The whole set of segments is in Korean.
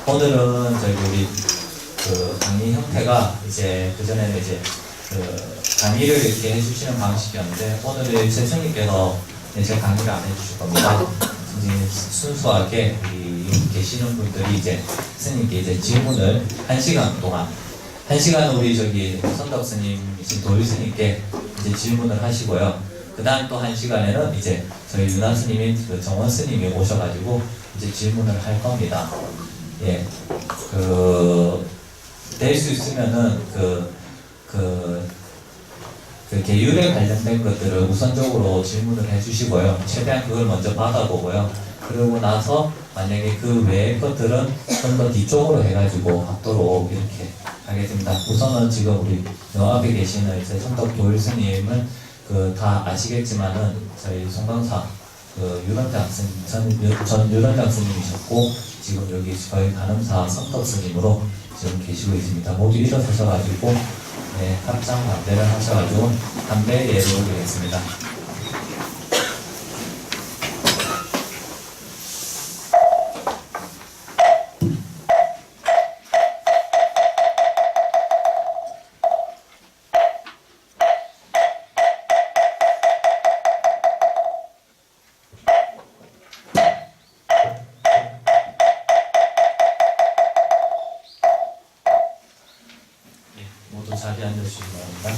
오늘은 저희 우리 그 강의 형태가 이제 그전에는 이제 그 강의를 이렇게 해주시는 방식이었는데 오늘은 선생님께서 제 강의를 안 해주실 겁니다. 이제 순수하게 여기 계시는 분들이 이제 선생님께 이제 질문을 1시간 동안 1시간 우리 저기 선덕 스님이신 도일 스님께 이제 질문을 하시고요. 그 다음 또 1시간에는 이제 저희 윤한 스님인 그 정원 스님이 오셔가지고 이제 질문을 할 겁니다. 예, 될 수 있으면은 계율에 관련된 것들을 우선적으로 질문을 해주시고요. 최대한 그걸 먼저 받아보고요. 그러고 나서 만약에 그 외의 것들은 좀 더 뒤쪽으로 해가지고 받도록 이렇게 하겠습니다. 우선은 지금 우리 요 앞에 계시는 이제 선덕 도일 스님은 다 아시겠지만은 저희 송강사 유런장 스님, 전 유런장 스님이셨고 지금 여기 저희 간음사 선덕 스님으로 지금 계시고 있습니다. 모두 일어서셔가지고 네, 합장 반대를 하셔가지고 담배 예를 올리겠습니다. 모두 자리에 앉으시기 바랍니다.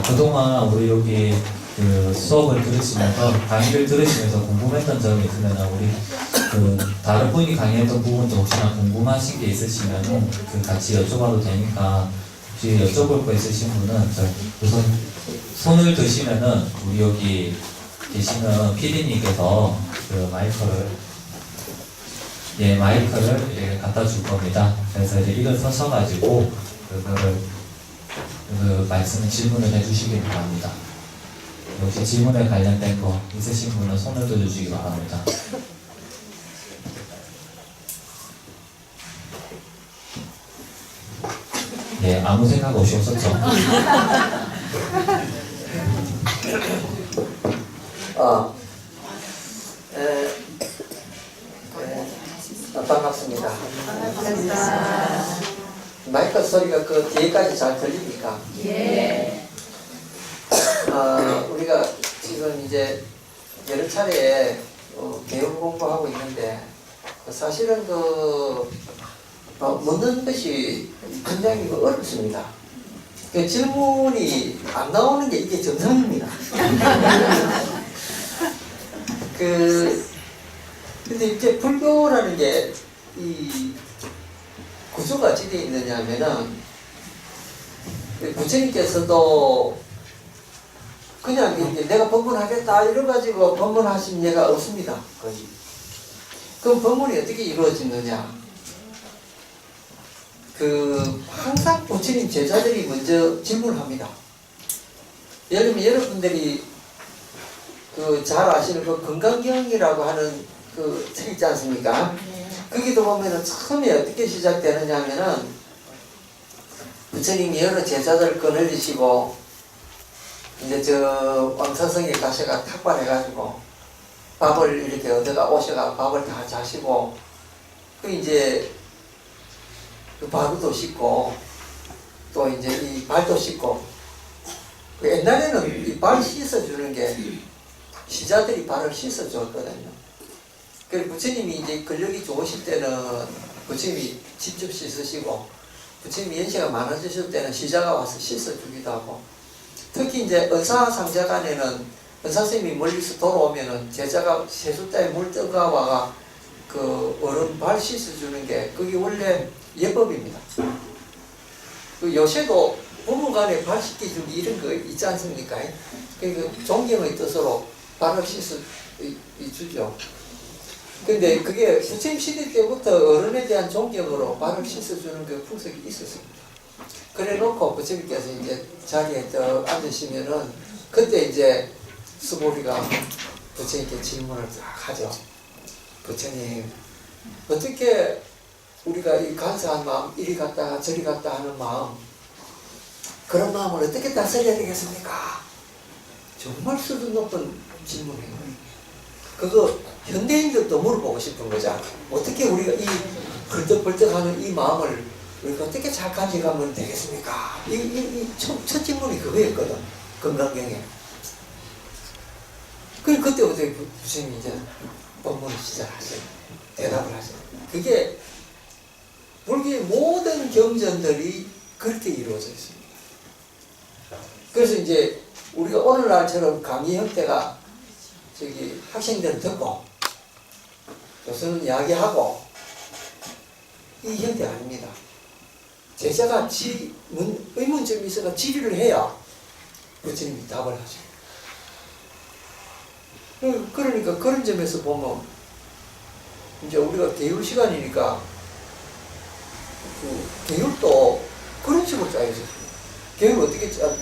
그동안 우리 여기 수업을 들으시면서 강의를 들으시면서 궁금했던 점이 있으면 우리 다른 분이 강의했던 부분도 혹시나 궁금하신 게 있으시면 같이 여쭤봐도 되니까 혹시 여쭤볼 거 있으신 분은 우선 손을 드시면은 우리 여기 계시는 PD님께서 마이크를 이렇게 갖다 줄 겁니다. 그래서 이제 일어서셔가지고 질문을 해주시기 바랍니다. 혹시 질문에 관련된 거 있으신 분은 손을 들어주시기 바랍니다. 네, 아무 생각 없이 오셨죠? 반갑습니다. 마이크 소리가 그 뒤에까지 잘 들립니까? 예. 우리가 지금 이제 여러 차례 개혁 공부하고 있는데 사실은 묻는 것이 굉장히 어렵습니다. 질문이 안 나오는 게 이게 정상입니다. 근데 이제 불교라는 게 이 구조가 어떻게 되어 있느냐 하면은 부처님께서도 그냥 이렇게 내가 법문하겠다 이래가지고 법문하신 예가 없습니다. 거의. 그럼 법문이 어떻게 이루어지느냐? 항상 부처님 제자들이 먼저 질문합니다. 예를 들면 여러분들이 잘 아시는 건강경이라고 하는 책 있지 않습니까? 거기도 보면은 처음에 어떻게 시작되느냐 하면은 부처님이 여러 제자들을 거느리시고 이제 왕사성에 가셔가 탁발해가지고 밥을 이렇게 얻어가 오셔가 밥을 다 자시고 이제 발도 씻고 또 이제 이 발도 씻고 옛날에는 이 발 씻어주는 게 시자들이 발을 씻어줬거든요. 그래서 부처님이 이제 근력이 좋으실 때는 부처님이 직접 씻으시고 부처님이 연세가 많아지실 때는 시자가 와서 씻어주기도 하고 특히 이제 은사상자 간에는 은사쌤이 멀리서 돌아오면은 제자가 세숫대에 물 떠가와가 어른 발 씻어주는 게 그게 원래 예법입니다. 요새도 부부간에 발 씻기주기 이런 거 있지 않습니까? 존경의 뜻으로 발을 씻어주죠. 근데 그게 부처님 시대 때부터 어른에 대한 존경으로 발을 씻어주는 그 풍습이 있었습니다. 그래 놓고 부처님께서 이제 자리에 앉으시면은 그때 이제 수보리가 부처님께 질문을 딱 하죠. 부처님, 어떻게 우리가 이 간사한 마음, 이리 갔다 저리 갔다 하는 마음, 그런 마음을 어떻게 다스려야 되겠습니까? 정말 수준 높은 질문이에요. 그거 현대인들도 물어보고 싶은 거죠. 어떻게 우리가 이 벌떡벌떡하는 이 마음을 우리가 어떻게 잘 가져가면 되겠습니까? 첫 질문이 그거였거든. 건강경에. 그때부터 부처님이 이제 법문을 시작하세요. 대답을 하세요. 그게 불교의 모든 경전들이 그렇게 이루어져 있습니다. 그래서 이제 우리가 오늘날처럼 강의 형태가 저기 학생들은 듣고 교수는 이야기하고 이 형태 아닙니다. 제자가 의문점이 있어가 질의를 해야 부처님이 답을 하죠. 그러니까 그런 점에서 보면 이제 우리가 계율 시간이니까 그 계율도 그런 식으로 짜여 있습니다. 계율 어떻게 짜죠?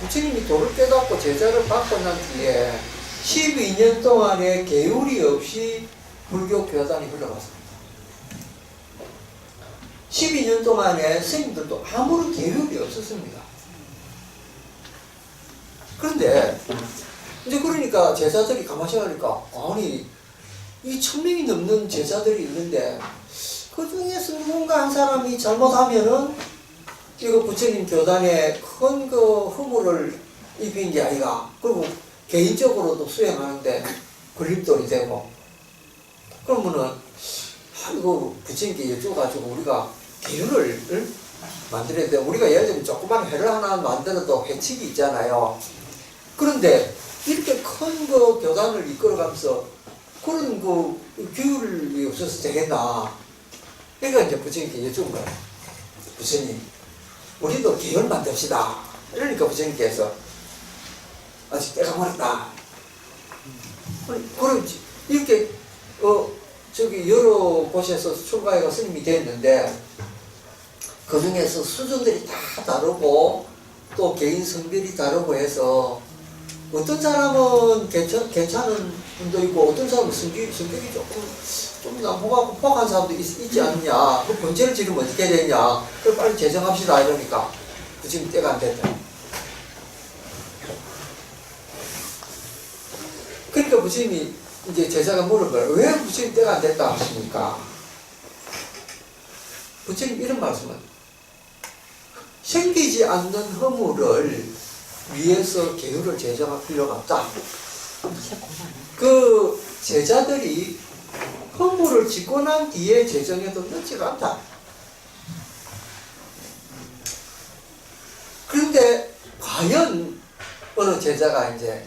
부처님이 도를 깨닫고 제자를 받고 난 뒤에 12년 동안의 계율이 없이 불교 교단이 흘러갔습니다. 12년 동안에 스님들도 아무런 계율이 없었습니다. 그런데 이제 그러니까 제자들이 가만히 생각하니까 아니 이 1000명이 넘는 제자들이 있는데 그 중에서 누군가 한 사람이 잘못하면은 이거 부처님 교단에 큰 그 허물을 입힌 게 아이가. 그리고 개인적으로도 수행하는데 걸림돌이 되고. 그러면은 이거 부처님께 여쭤가지고 우리가 계율을 만들어야 돼. 우리가 예를 들면 조그만 회를 하나 만들어도 회칙이 있잖아요. 그런데 이렇게 큰 그 교단을 이끌어가면서 그런 그 규율이 없어서 되겠나. 그러니까 이제 부처님께 여쭤본 거예요. 부처님, 우리도 계율 만듭시다. 그러니까 부처님께서 아직 때가 멀었다. 그럼 이렇게 저기 여러 곳에서 출가해가 스님이 됐는데 그 중에서 수준들이 다 다르고 또 개인 성별이 다르고 해서 어떤 사람은 괜찮은 분도 있고 어떤 사람은 성격이 좀 난폭한 사람도 있지 않느냐. 그 번제를 지르면 어떻게 되냐. 그럼 빨리 제정합시다 이러니까 지금 때가 안 됐다. 그러니까 부처님이 이제 제자가 물어봐요. 왜 부처님 때가 안 됐다 하십니까? 부처님 이런 말씀은 생기지 않는 허물을 위해서 계율을 제정할 필요가 없다. 그 제자들이 허물을 짓고 난 뒤에 제정해도 늦지가 않다. 그런데 과연 어느 제자가 이제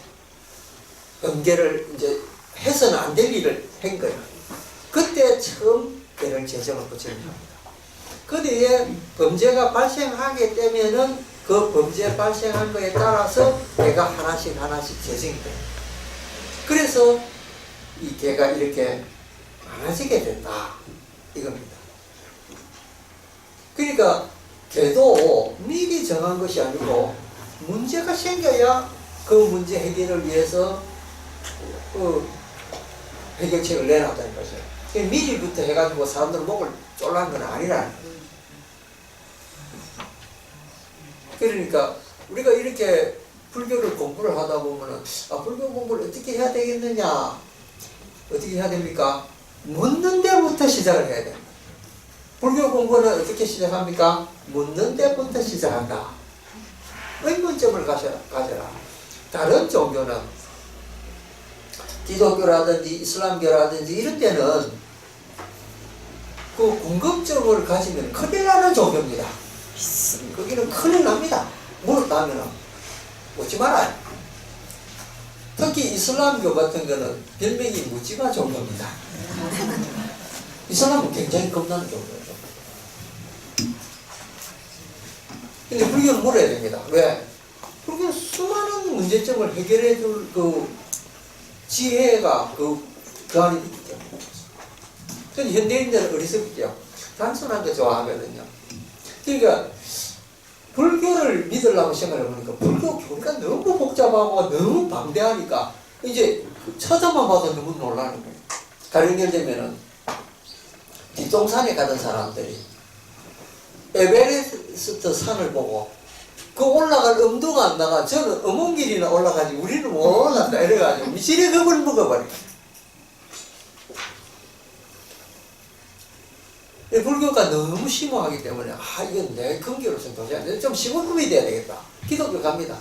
범죄를 이제 해서는 안 될 일을 한 거예요. 그때 처음 계를 제정을 부처님이 합니다. 그 뒤에 범죄가 발생하게 되면은 그 범죄 발생한 거에 따라서 개가 하나씩 재생이 돼요. 그래서 이 개가 이렇게 많아지게 된다. 이겁니다. 그러니까 개도 미리 정한 것이 아니고 문제가 생겨야 그 문제 해결을 위해서 그 해결책을 내놨다는 거죠. 미리부터 해가지고 사람들 목을 졸라는 건 아니라는 거예요. 그러니까 우리가 이렇게 불교를 공부를 하다 보면은 불교 공부를 어떻게 해야 되겠느냐? 어떻게 해야 됩니까? 묻는 데부터 시작을 해야 됩니다. 불교 공부는 어떻게 시작합니까? 묻는 데부터 시작한다. 의문점을 가져라. 다른 종교는 기독교라든지 이슬람교라든지 이런 데는 그 궁금증을 가지면 큰일 나는 종교입니다. 거기는 큰일 납니다. 물었다면은 묻지 말아요. 특히 이슬람교 같은 거는 별명이 묻지마 종교입니다. 이슬람은 굉장히 겁나는 종교예요. 근데 불교는 물어야 됩니다. 왜? 불교는 수많은 문제점을 해결해 줄 그 지혜가 그 안에 있기 때문에. 근데 현대인들은 어리석죠. 단순한 거 좋아하거든요. 그러니까 불교를 믿으려고 생각해 보니까 불교 교리가 너무 복잡하고 너무 방대하니까 이제 쳐다만 봐도 너무 놀라는 거예요. 가령 예를 들면은 뒷동산에 가던 사람들이 에베레스트 산을 보고 그 올라갈 엄두가 안 나가. 저는 어몽길이나 올라가지 우리는 못 올라간다 이래가지고 미치게 겁을 먹어버려. 불교가 너무 심오하기 때문에 이건 내 근기로서는 도저히 안 돼. 좀 쉬운 꿈이 돼야 되겠다. 기독교 갑니다.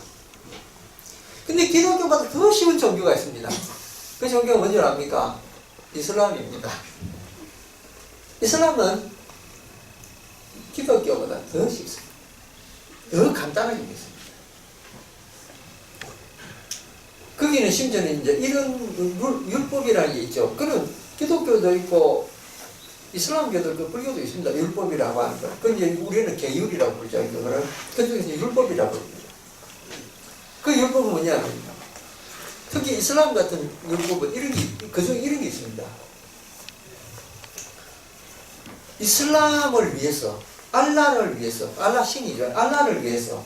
근데 기독교보다 더 쉬운 종교가 있습니다. 그 종교가 뭔지 압니까? 이슬람입니다. 이슬람은 기독교보다 더 쉽습니다. 더 간단하게 있습니다. 거기는 심지어는 이제 이런 율법이라는 게 있죠. 그는 기독교도 있고 이슬람교도 있고 불교도 있습니다. 율법이라고 하는 거. 그건 이제 우리는 계율이라고 부르죠. 그거를 그쪽에서 율법이라고 부릅니다. 그 율법은 뭐냐면 특히 이슬람 같은 율법은 이런 게 그중에 이런 게 있습니다. 이슬람을 위해서 알라를 위해서 알라 신이죠. 알라를 위해서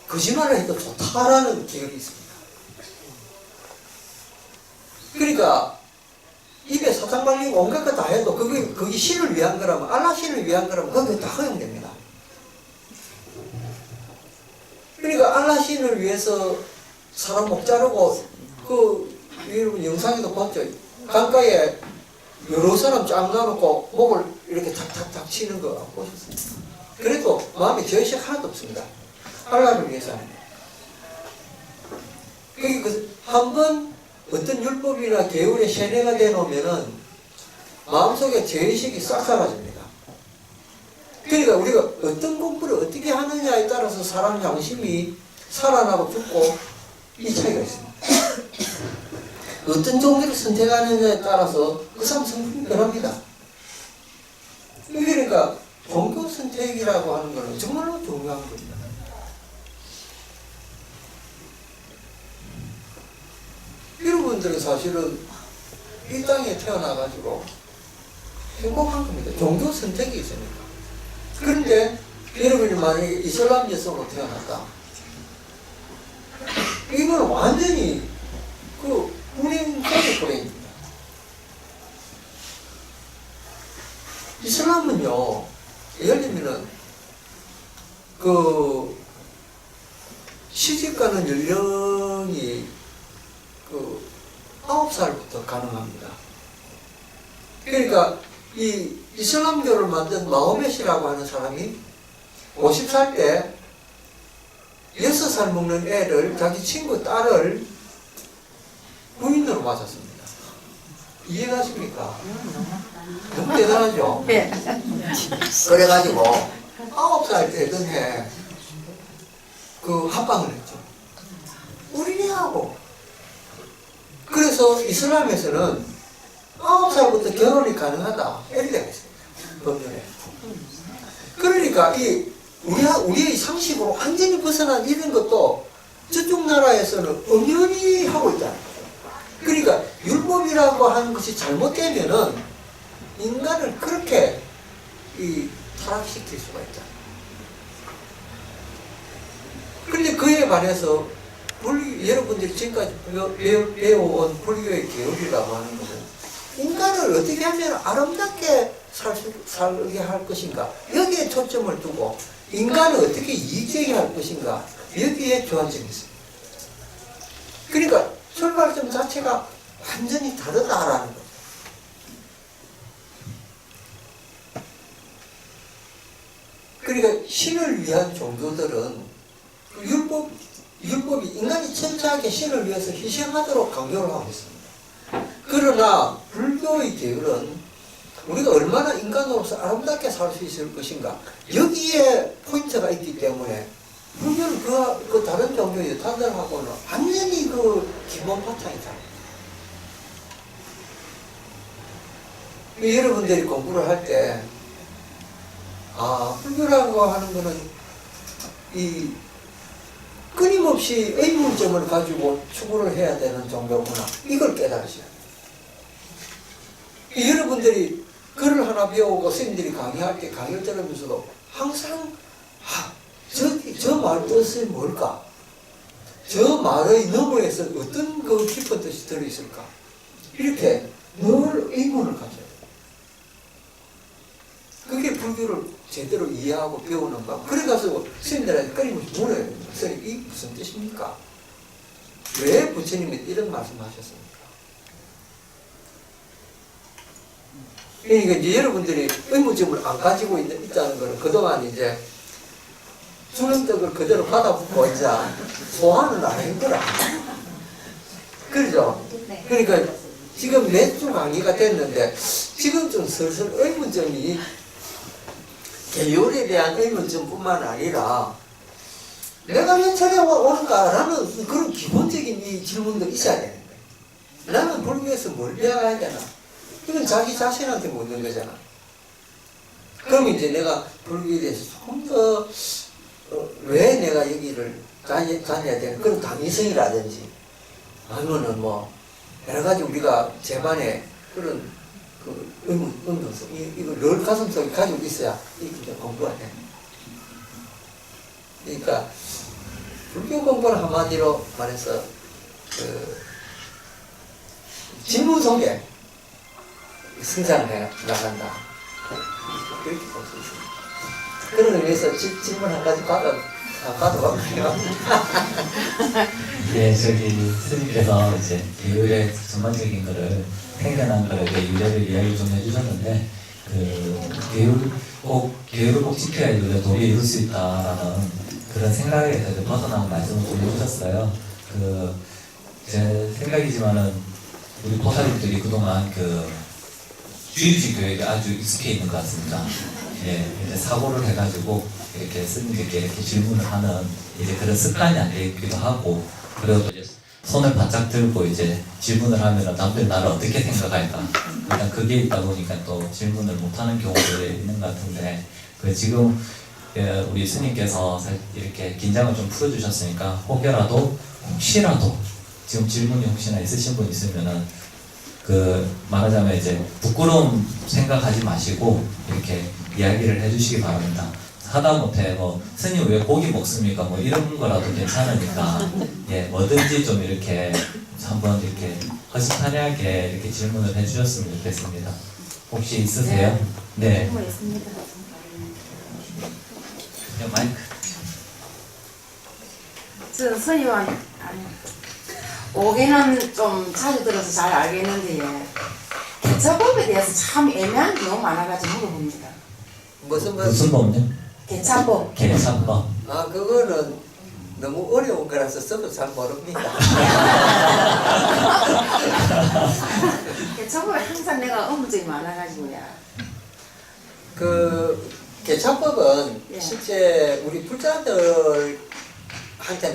거짓말을 해도 좋다라는 계율이 있습니다. 그러니까 입에 사탕 발리고 온갖 것 다 해도 그게 신을 위한 거라면 알라 신을 위한 거라면 그게 다 허용됩니다. 그러니까 알라 신을 위해서 사람 목 자르고 여러분 영상에도 봤죠. 강가에 여러 사람 쫙 놔놓고 목을 이렇게 탁탁탁 치는 거 보셨습니까? 그래도 마음에 죄의식 하나도 없습니다. 알라를 위해서 하는 거예요. 한번 어떤 율법이나 계율에 세뇌가 되놓으면은 마음속에 죄의식이 싹 사라집니다. 그러니까 우리가 어떤 공부를 어떻게 하느냐에 따라서 사람 양심이 살아나고 죽고 이 차이가 있습니다. 어떤 종교를 선택하느냐에 따라서 그 사람 성품이 변합니다. 그러니까 종교 선택이라고 하는 것은 정말로 중요한 겁니다. 여러분들은 사실은 이 땅에 태어나가지고 행복한 겁니다. 종교 선택이 있으니까. 그런데 여러분이 만약에 이슬람 여성으로 태어났다. 이건 완전히 불행입니다. 이슬람은요, 예를 들면은 시집가는 연령이 9살부터 가능합니다. 그러니까 이 이슬람교를 만든 마호멧이라고 하는 사람이 50살 때 6살 먹는 애를 자기 친구 딸을 부인으로 맞았습니다. 이해가십니까? 너무 대단하죠? 네. 그래가지고 9살 되던 해 합방을 했죠. 우리네하고. 그래서 이슬람에서는 9살부터 결혼이 가능하다. 이렇게 했습니다. 법률에. 그러니까 우리의 상식으로 완전히 벗어난 이런 것도 저쪽 나라에서는 엄연히 하고 있다는 거죠. 그러니까 율법이라고 하는 것이 잘못되면은 인간을 그렇게 타락시킬 수가 있다. 그런데 그에 반해서 여러분들이 지금까지 배워온 불교의 계율이라고 하는 것은 인간을 어떻게 하면 아름답게 살게 할 것인가, 여기에 초점을 두고 인간을 어떻게 이익되게 할 것인가, 여기에 주안점이 있습니다. 그러니까 출발점 자체가 완전히 다르다라는 거죠. 그러니까 신을 위한 종교들은 율법이 인간이 천천하게 신을 위해서 희생하도록 강조를 하고 있습니다. 그러나 불교의 계율은 우리가 얼마나 인간으로서 아름답게 살 수 있을 것인가, 여기에 포인트가 있기 때문에 불교는 그 다른 종교의 여타들하고는 완전히 기본 바탕이 다릅니다. 여러분들이 공부를 할 때 불교라고 하는 것은 끊임없이 의문점을 가지고 추구를 해야 되는 종교구나, 이걸 깨달으셔야 돼요. 여러분들이 글을 하나 배우고 스님들이 강의할 때 강의를 들으면서도 항상 저 말 뜻이 뭘까? 저 말의 너머에서 어떤 깊은 뜻이 들어있을까? 이렇게 늘 의문을 가져야 돼요. 그게 불교를 제대로 이해하고 배우는 거. 그래가지고 스님들한테 끊임없이 물어요. 스님, 이 무슨 뜻입니까? 왜 부처님이 이런 말씀하셨습니까? 그러니까 이제 여러분들이 의무점을 안 가지고 있다는 거는 그동안 이제 주는 떡을 그대로 받아붙고 이제 소화는 안 했더라. 그러죠? 그러니까 지금 몇 주 강의가 됐는데 지금 좀 슬슬 의문점이 계율에 대한 의문점뿐만 아니라 내가 왜 저래 오는가라는 그런 기본적인 이 질문도 있어야 되는 거예요. 나는 불교에서 뭘 배워야 되나? 이건 자기 자신한테 묻는 거잖아. 그럼 이제 내가 불교에 대해서 조금 더 왜 내가 여기를 다녀야 되는 그런 당위성이라든지 아니면은 뭐 여러 가지 우리가 제반에 그런 그 의문성 이거 늘 가슴속에 가지고 있어야 이게 공부가 돼. 그러니까 불교 공부를 한마디로 말해서 그 질문 속에 성장해 나간다. 그렇게 볼 수 있습니다. 그런 의미에서 질문 한 가지 받아볼게요. 예, 저기 스님께서 이제 계율의 전반적인 거를 생겨난 거를 이제 유래를 이야기 좀 해주셨는데 계율을 꼭 지켜야 우리가 도리에 이룰 수 있다라는 그런 생각에서 이제 벗어나는 말씀을 좀 해주셨어요. 제 생각이지만은 우리 보살님들이 그동안 주입식 교육에 아주 익숙해 있는 것 같습니다. 예, 이제 사고를 해가지고 이렇게 스님들께 이렇게 질문을 하는 이제 그런 습관이 안 되기도 하고, 그리고 또 이제 손을 바짝 들고 이제 질문을 하면 남들 나를 어떻게 생각할까? 일단 그게 있다 보니까 또 질문을 못하는 경우들이 있는 것 같은데, 지금 우리 스님께서 이렇게 긴장을 좀 풀어주셨으니까 혹여라도 지금 질문이 혹시나 있으신 분 있으면은 말하자면 이제 부끄러움 생각하지 마시고 이렇게 이야기를 해주시기 바랍니다. 하다못해 뭐 스님 왜 고기 먹습니까? 뭐 이런 거라도 괜찮으니까 예, 뭐든지 좀 이렇게 한번 이렇게 허심탄회하게 이렇게 질문을 해주셨으면 좋겠습니다. 혹시 있으세요? 네. 뭐 있습니다. 네, 마이크. 저 스님은 오기는 좀 자주 들어서 잘 알겠는데 개차법에 대해서 참 애매한 게 너무 많아가지고 물어봅니다. 무슨 법요? 개차법. 개차법. 아, 그거는 너무 어려운 거라서 저도 잘 모릅니다. 개차법에 항상 내가 의문점이 많아가지고요. 개차법은 예. 실제 우리 불자들한테는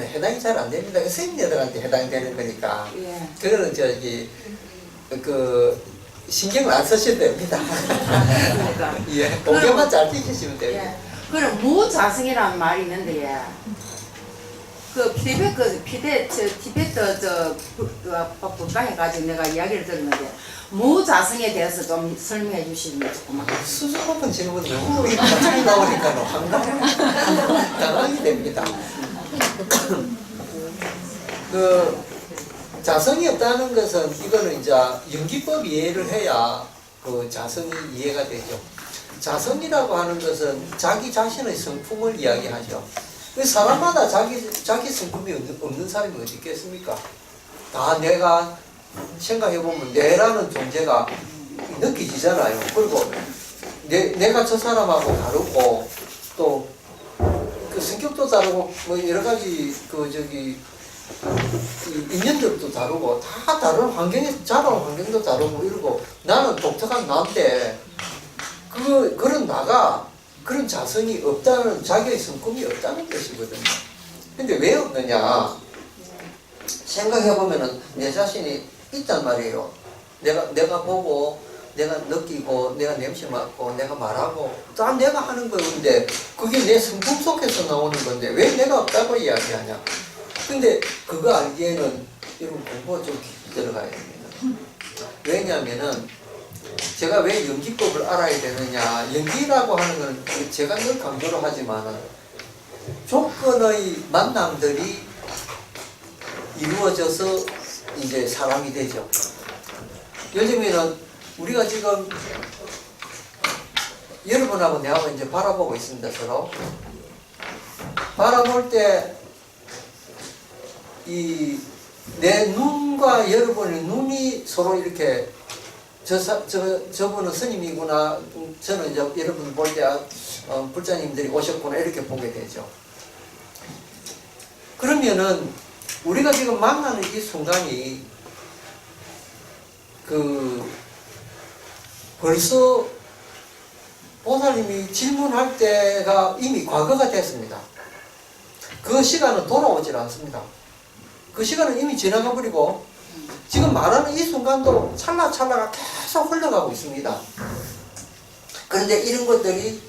해당이 잘 안 됩니다. 스님들한테 해당되는 거니까. 예. 그거는 신경을 안 쓰셔도 됩니다. 그러니까. 예, 공개만 잘 지키시면 됩니다. 예. 그럼 무자성이라는 말이 있는데 티베트 법당에 가지고 내가 이야기를 들었는데 무자성에 대해서 좀 설명해 주시면 조금만. 수준 높은 질문 너무 갑자기 나오니까 당황이 됩니다. 자성이 없다는 것은 이거는 이제 연기법 이해를 해야 자성이 이해가 되죠. 자성이라고 하는 것은 자기 자신의 성품을 이야기하죠. 사람마다 자기 성품이 없는 사람이 어디 있겠습니까? 다 내가 생각해보면 내라는 존재가 느껴지잖아요. 그리고 내가 저 사람하고 다르고 또 성격도 다르고 뭐 여러 가지 인연들도 다르고 다 다른 자라온 환경도 다르고 이러고 나는 독특한 나인데 그런 나가 그런 자성이 없다는 자기의 성품이 없다는 뜻이거든요. 근데 왜 없느냐 생각해보면은 내 자신이 있단 말이에요. 내가 보고 내가 느끼고 내가 냄새 맡고 내가 말하고 다 내가 하는 거였는데 그게 내 성품 속에서 나오는 건데 왜 내가 없다고 이야기하냐. 근데 그거 알기에는 여러분 공부가 좀 깊이 들어가야 됩니다. 왜냐하면은 제가 왜 연기법을 알아야 되느냐. 연기라고 하는 건 제가 늘 강조를 하지만은 조건의 만남들이 이루어져서 이제 사람이 되죠. 요즘에는 우리가 지금 여러분하고 내하고 이제 바라보고 있습니다. 서로 바라볼 때 이 내 눈과 여러분의 눈이 서로 이렇게 저분은 스님이구나, 저는 이제 여러분 볼 때 불자님들이 오셨구나 이렇게 보게 되죠. 그러면은 우리가 지금 만나는 이 순간이 벌써 보살님이 질문할 때가 이미 과거가 됐습니다. 그 시간은 돌아오질 않습니다. 그 시간은 이미 지나가 버리고 지금 말하는 이 순간도 찰나찰나가 계속 흘러가고 있습니다. 그런데 이런 것들이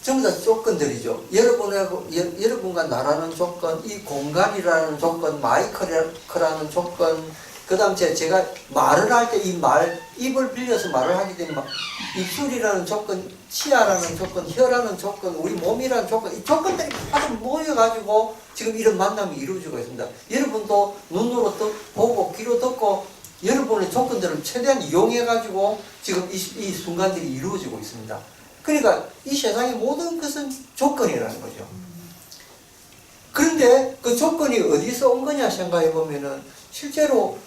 전부 다 조건들이죠. 여러분과 나라는 조건, 이 공간이라는 조건, 마이크라는 조건, 그 다음 제가 말을 할 때 입을 빌려서 말을 하게 되면 입술이라는 조건, 치아라는 조건, 혀라는 조건, 우리 몸이라는 조건, 이 조건들이 모두 모여가지고 지금 이런 만남이 이루어지고 있습니다. 여러분도 눈으로 보고 귀로 듣고 여러분의 조건들을 최대한 이용해가지고 지금 이 순간들이 이루어지고 있습니다. 그러니까 이 세상의 모든 것은 조건이라는 거죠. 그런데 그 조건이 어디서 온 거냐 생각해 보면은 실제로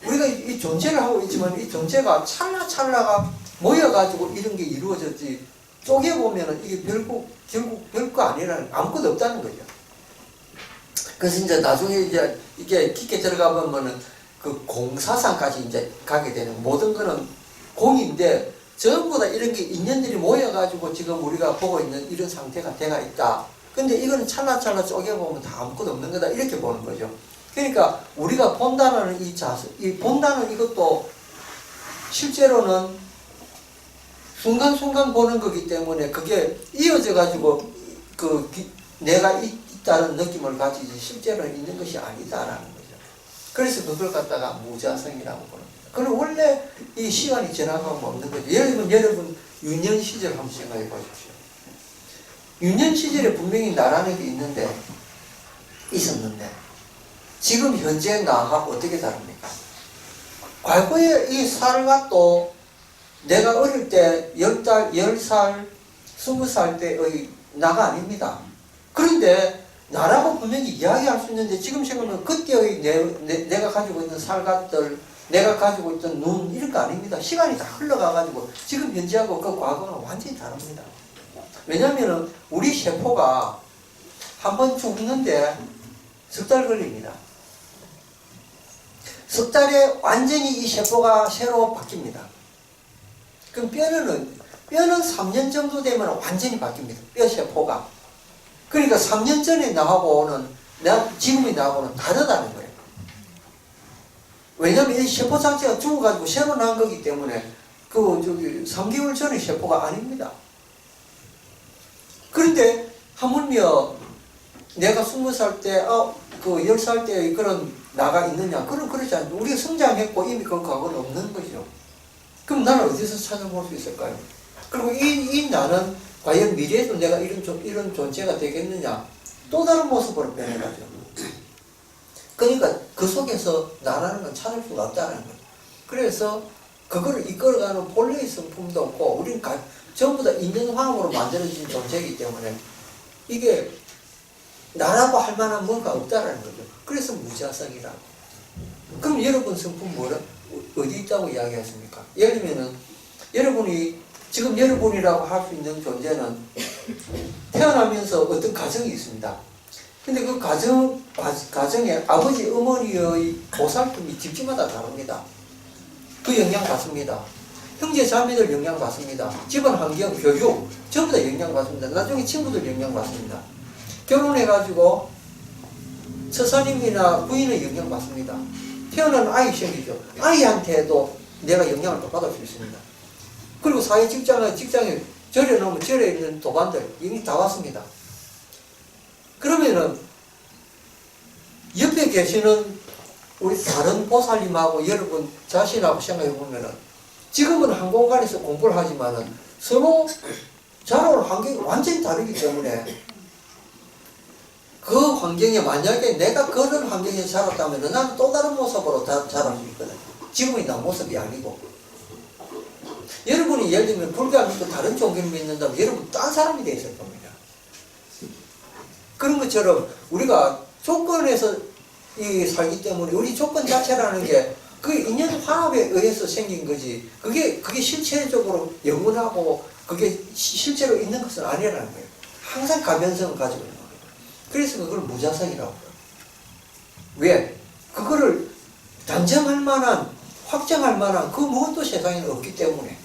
우리가 이 존재를 하고 있지만 이 존재가 찰나찰나가 모여가지고 이런 게 이루어졌지 쪼개보면은 이게 결국 별거 아니라는, 아무것도 없다는 거죠. 그래서 이제 나중에 이제 이게 깊게 들어가 보면은 그 공사상까지 이제 가게 되는, 모든 거는 공인데 전부 다 이런 게 인연들이 모여가지고 지금 우리가 보고 있는 이런 상태가 돼가 있다. 근데 이거는 찰나찰나 쪼개보면 다 아무것도 없는 거다. 이렇게 보는 거죠. 그러니까 우리가 본다는 이 자세, 이 본다는 이것도 실제로는 순간순간 보는 거기 때문에 그게 이어져 가지고 내가 있다는 느낌을 가지지 실제로는 있는 것이 아니다라는 거죠. 그래서 그걸 갖다가 무자성이라고 보는 거죠. 그럼 원래 이 시간이 지나가면 없는 거죠. 여러분 유년 시절 한번 생각해 보십시오. 유년 시절에 분명히 나라는 게 있었는데 지금 현재 나하고 어떻게 다릅니까? 과거에 이 살과 또 내가 어릴 때 10살, 20살 때의 나가 아닙니다. 그런데 나라고 분명히 이야기할 수 있는데 지금 생각하면 그때의 내가 가지고 있는 살갓들, 내가 가지고 있던 눈 이런 거 아닙니다. 시간이 다 흘러가가지고 지금 현재하고 그 과거가 완전히 다릅니다. 왜냐하면 우리 세포가 한번 죽는데 석 달 걸립니다. 석 달에 완전히 이 세포가 새로 바뀝니다. 그럼 뼈는 3년 정도 되면 완전히 바뀝니다. 뼈 세포가. 그러니까 3년 전에 나하고는 지금의 나하고는 다르다는 거예요. 왜냐하면 이 세포 자체가 죽어가지고 새로 난 거기 때문에 3개월 전의 세포가 아닙니다. 그런데 하물며 내가 20살 때, 10살 때의 그런 나가 있느냐? 그렇지 않죠. 우리가 성장했고 이미 그 과거는 없는 거죠. 그럼 나는 어디서 찾아볼 수 있을까요? 그리고 이 나는 과연 미래에도 내가 이런 존재가 되겠느냐? 또 다른 모습으로 변해가죠. 그러니까 그 속에서 나라는 건 찾을 수가 없다는 거예요. 그래서 그거를 이끌어가는 본래의 성품도 없고 우리는 전부 다 인연화학으로 만들어진 존재이기 때문에 이게 나라고 할 만한 뭔가 없다라는 거죠. 그래서 무자성이라고. 그럼 여러분 성품 어디 있다고 이야기하십니까? 예를 들면은 여러분이 지금 여러분이라고 할 수 있는 존재는 태어나면서 어떤 가정이 있습니다. 근데 그 가정에 아버지 어머니의 보살핌이 집집마다 다릅니다. 그 영향 받습니다. 형제 자매들 영향 받습니다. 집안 환경, 교육 전부 다 영향 받습니다. 나중에 친구들 영향 받습니다. 결혼해가지고 처사님이나 부인의 영향 받습니다. 태어난 아이 생기죠. 아이한테도 내가 영향을 또 받을 수 있습니다. 그리고 사회 직장에 절에 놓으면 절에 있는 도반들 이미 다 왔습니다. 그러면은 옆에 계시는 우리 다른 보살님하고 여러분 자신하고 생각해 보면은 지금은 한 공간에서 공부를 하지만은 서로 자라올 환경이 완전히 다르기 때문에 그 환경에 만약에 내가 그런 환경에 자랐다면 나는 또 다른 모습으로 자랄 수 있거든. 지금의 나 모습이 아니고. 여러분이 예를 들면 불교 안 믿고 다른 종교를 믿는다면 여러분 딴 사람이 돼 있을 겁니다. 그런 것처럼 우리가 조건에서 살기 때문에 우리 조건 자체라는 게 그 인연 화합에 의해서 생긴 거지 그게 실체적으로 영원하고 그게 실제로 있는 것은 아니라는 거예요. 항상 가변성을 가지고 있는 거예요. 그래서 그걸 무자성이라고 해요. 왜? 그거를 단정할 만한 확정할 만한 그 무엇도 세상에는 없기 때문에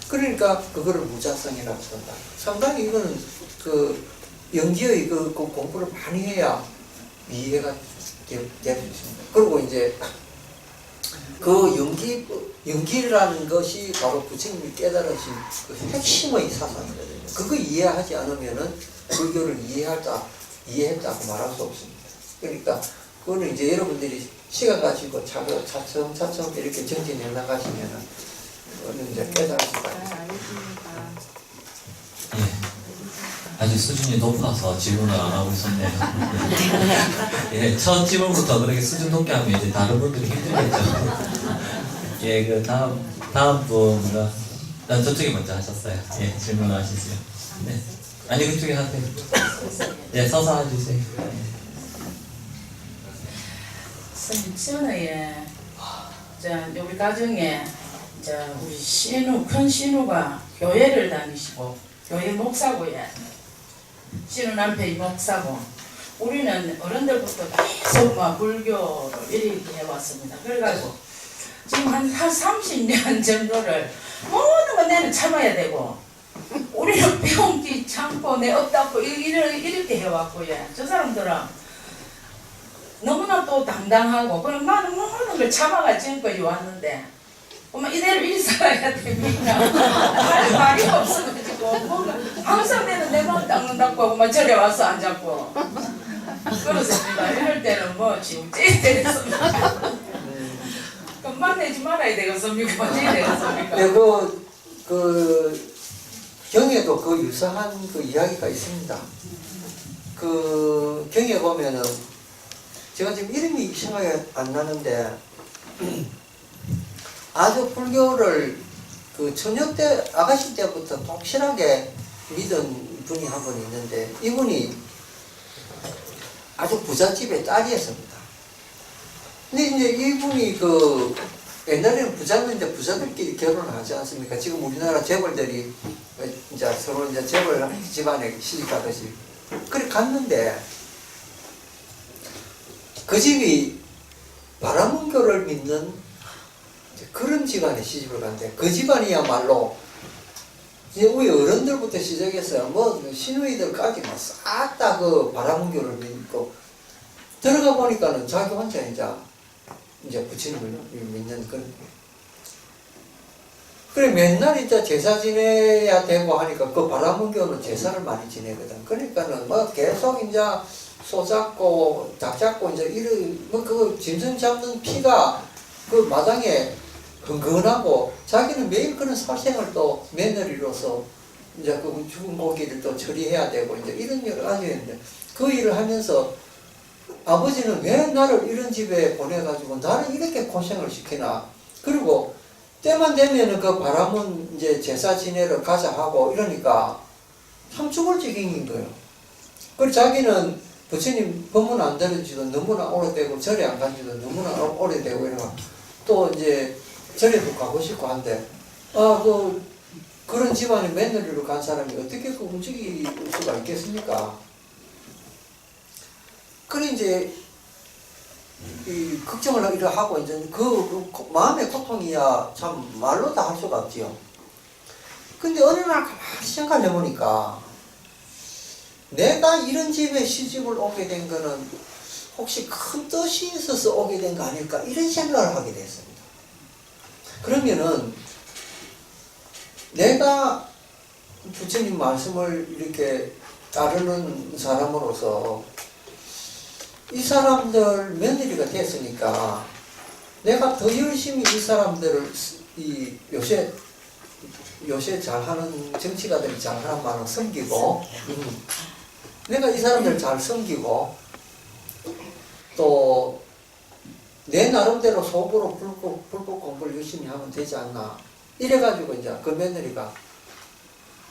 그러니까 그거를 무자성이라고 쓴다. 상당히 이거는 그 연기의 그 공부를 많이 해야 이해가 될 수 있습니다. 그리고 이제 그 연기라는 것이 바로 부처님이 깨달으신 그 핵심의 사상이거든요. 그거 이해하지 않으면은 불교를 이해했다고 말할 수 없습니다. 그러니까 그거는 이제 여러분들이 시간 가지고 차츰 이렇게 정진해 나가시면은 그거는 이제 깨달을 수가 있습니다. 알겠습니다. 예. 아주 수준이 높아서 질문을 안 하고 있었네요. 예, 첫 질문부터 그렇게 수준 높게 하면 이제 다른 분들이 힘들겠죠. 예, 그 다음 분은 저쪽에 먼저 하셨어요. 예, 질문하시죠. 네. 아니 그쪽에 하세요. 네, 서서 해주세요. 저는 우리 가정에 우리 큰 신우가 교회를 다니시고 교회 목사고요. 신우 남편이 목사고 우리는 어른들부터 계속 불교를 이렇게 해왔습니다. 그래가지고 지금 한 30년 정도를 모든 건 내는 참아야 되고 우리는 배운기 참고 내 없다고 이렇게 해왔고요. 저 사람들은 너무나 또 당당하고 그럼 나는 모든 걸 참아가 지금까지 왔는데 엄마 이대로 이리 살아야 됩니까? 말이 없어가지고 뭔가 항상 내는 내 마음 닦는다고 하고 막 저리 와서 앉았고 그렇습니다. 이럴 때는 뭐 지금 째야 되겠습니까? 그럼 만나지 말아야 되겠습니까? 째야 되겠습니까? 네, 그 경에도 그 유사한 그 이야기가 있습니다. 그 경에 보면은 제가 지금 이름이 생각이 안 나는데 아주 불교를 그 처녀 때 아가씨 때부터 독실하게 믿은 분이 한 분 있는데 이분이 아주 부잣집의 딸이었습니다. 근데 이제 이분이 그 옛날에는 부자는 이제 부자들끼리 결혼을 하지 않습니까? 지금 우리나라 재벌들이 이제 서로 이제 재벌 집안에 시집가듯이 그래 갔는데 그 집이 바라문교를 믿는 그런 집안에 시집을 갔는데 그 집안이야말로 이제 우리 어른들부터 시작해서 뭐 시누이들까지 싹 다 그 바라문교를 믿고 들어가 보니까는 자기 혼자 이제 부처님을 믿는 그런 그래 맨날 이제 제사 지내야 되고 하니까 그 바라문교는 제사를 많이 지내거든. 그러니까는 뭐 계속 이제 소 잡고 닭 잡고 이제 이런 뭐 그 짐승 잡는 피가 그 마당에 흥건하고 자기는 매일 그런 살생을 또 며느리로서 이제 그 죽은 고기를 또 처리해야 되고 이제 이런 여러 가지 있는데 그 일을 하면서 아버지는 왜 나를 이런 집에 보내가지고 나를 이렇게 고생을 시키나. 그리고 때만 되면은 그 바람은 이제 제사 지내러 가자 하고 이러니까 참 죽을 지경인 거예요. 그리고 자기는 부처님 법문 안 들은 지도 너무나 오래되고 절에 안 간 지도 너무나 오래되고 이러고 또 이제 절에도 가고 싶고 한데 그런 집안에 며느리로 간 사람이 어떻게 그 움직일 수가 있겠습니까? 그래 이제 이 걱정을 이렇게 하고 이제 그 마음의 고통이야 참 말로 다 할 수가 없지요. 근데 어느 날 가만히 생각을 해보니까 내가 이런 집에 시집을 오게 된 거는 혹시 큰 뜻이 있어서 오게 된 거 아닐까 이런 생각을 하게 됐습니다. 그러면은 내가 부처님 말씀을 이렇게 따르는 사람으로서 이 사람들 며느리가 됐으니까 내가 더 열심히 이 사람들을 요새 잘하는 정치가들이 잘하는 말은 섬기고 내가 이 사람들을 잘 섬기고 또 내 나름대로 속으로 불법 공부를 열심히 하면 되지 않나. 이래가지고 이제 그 며느리가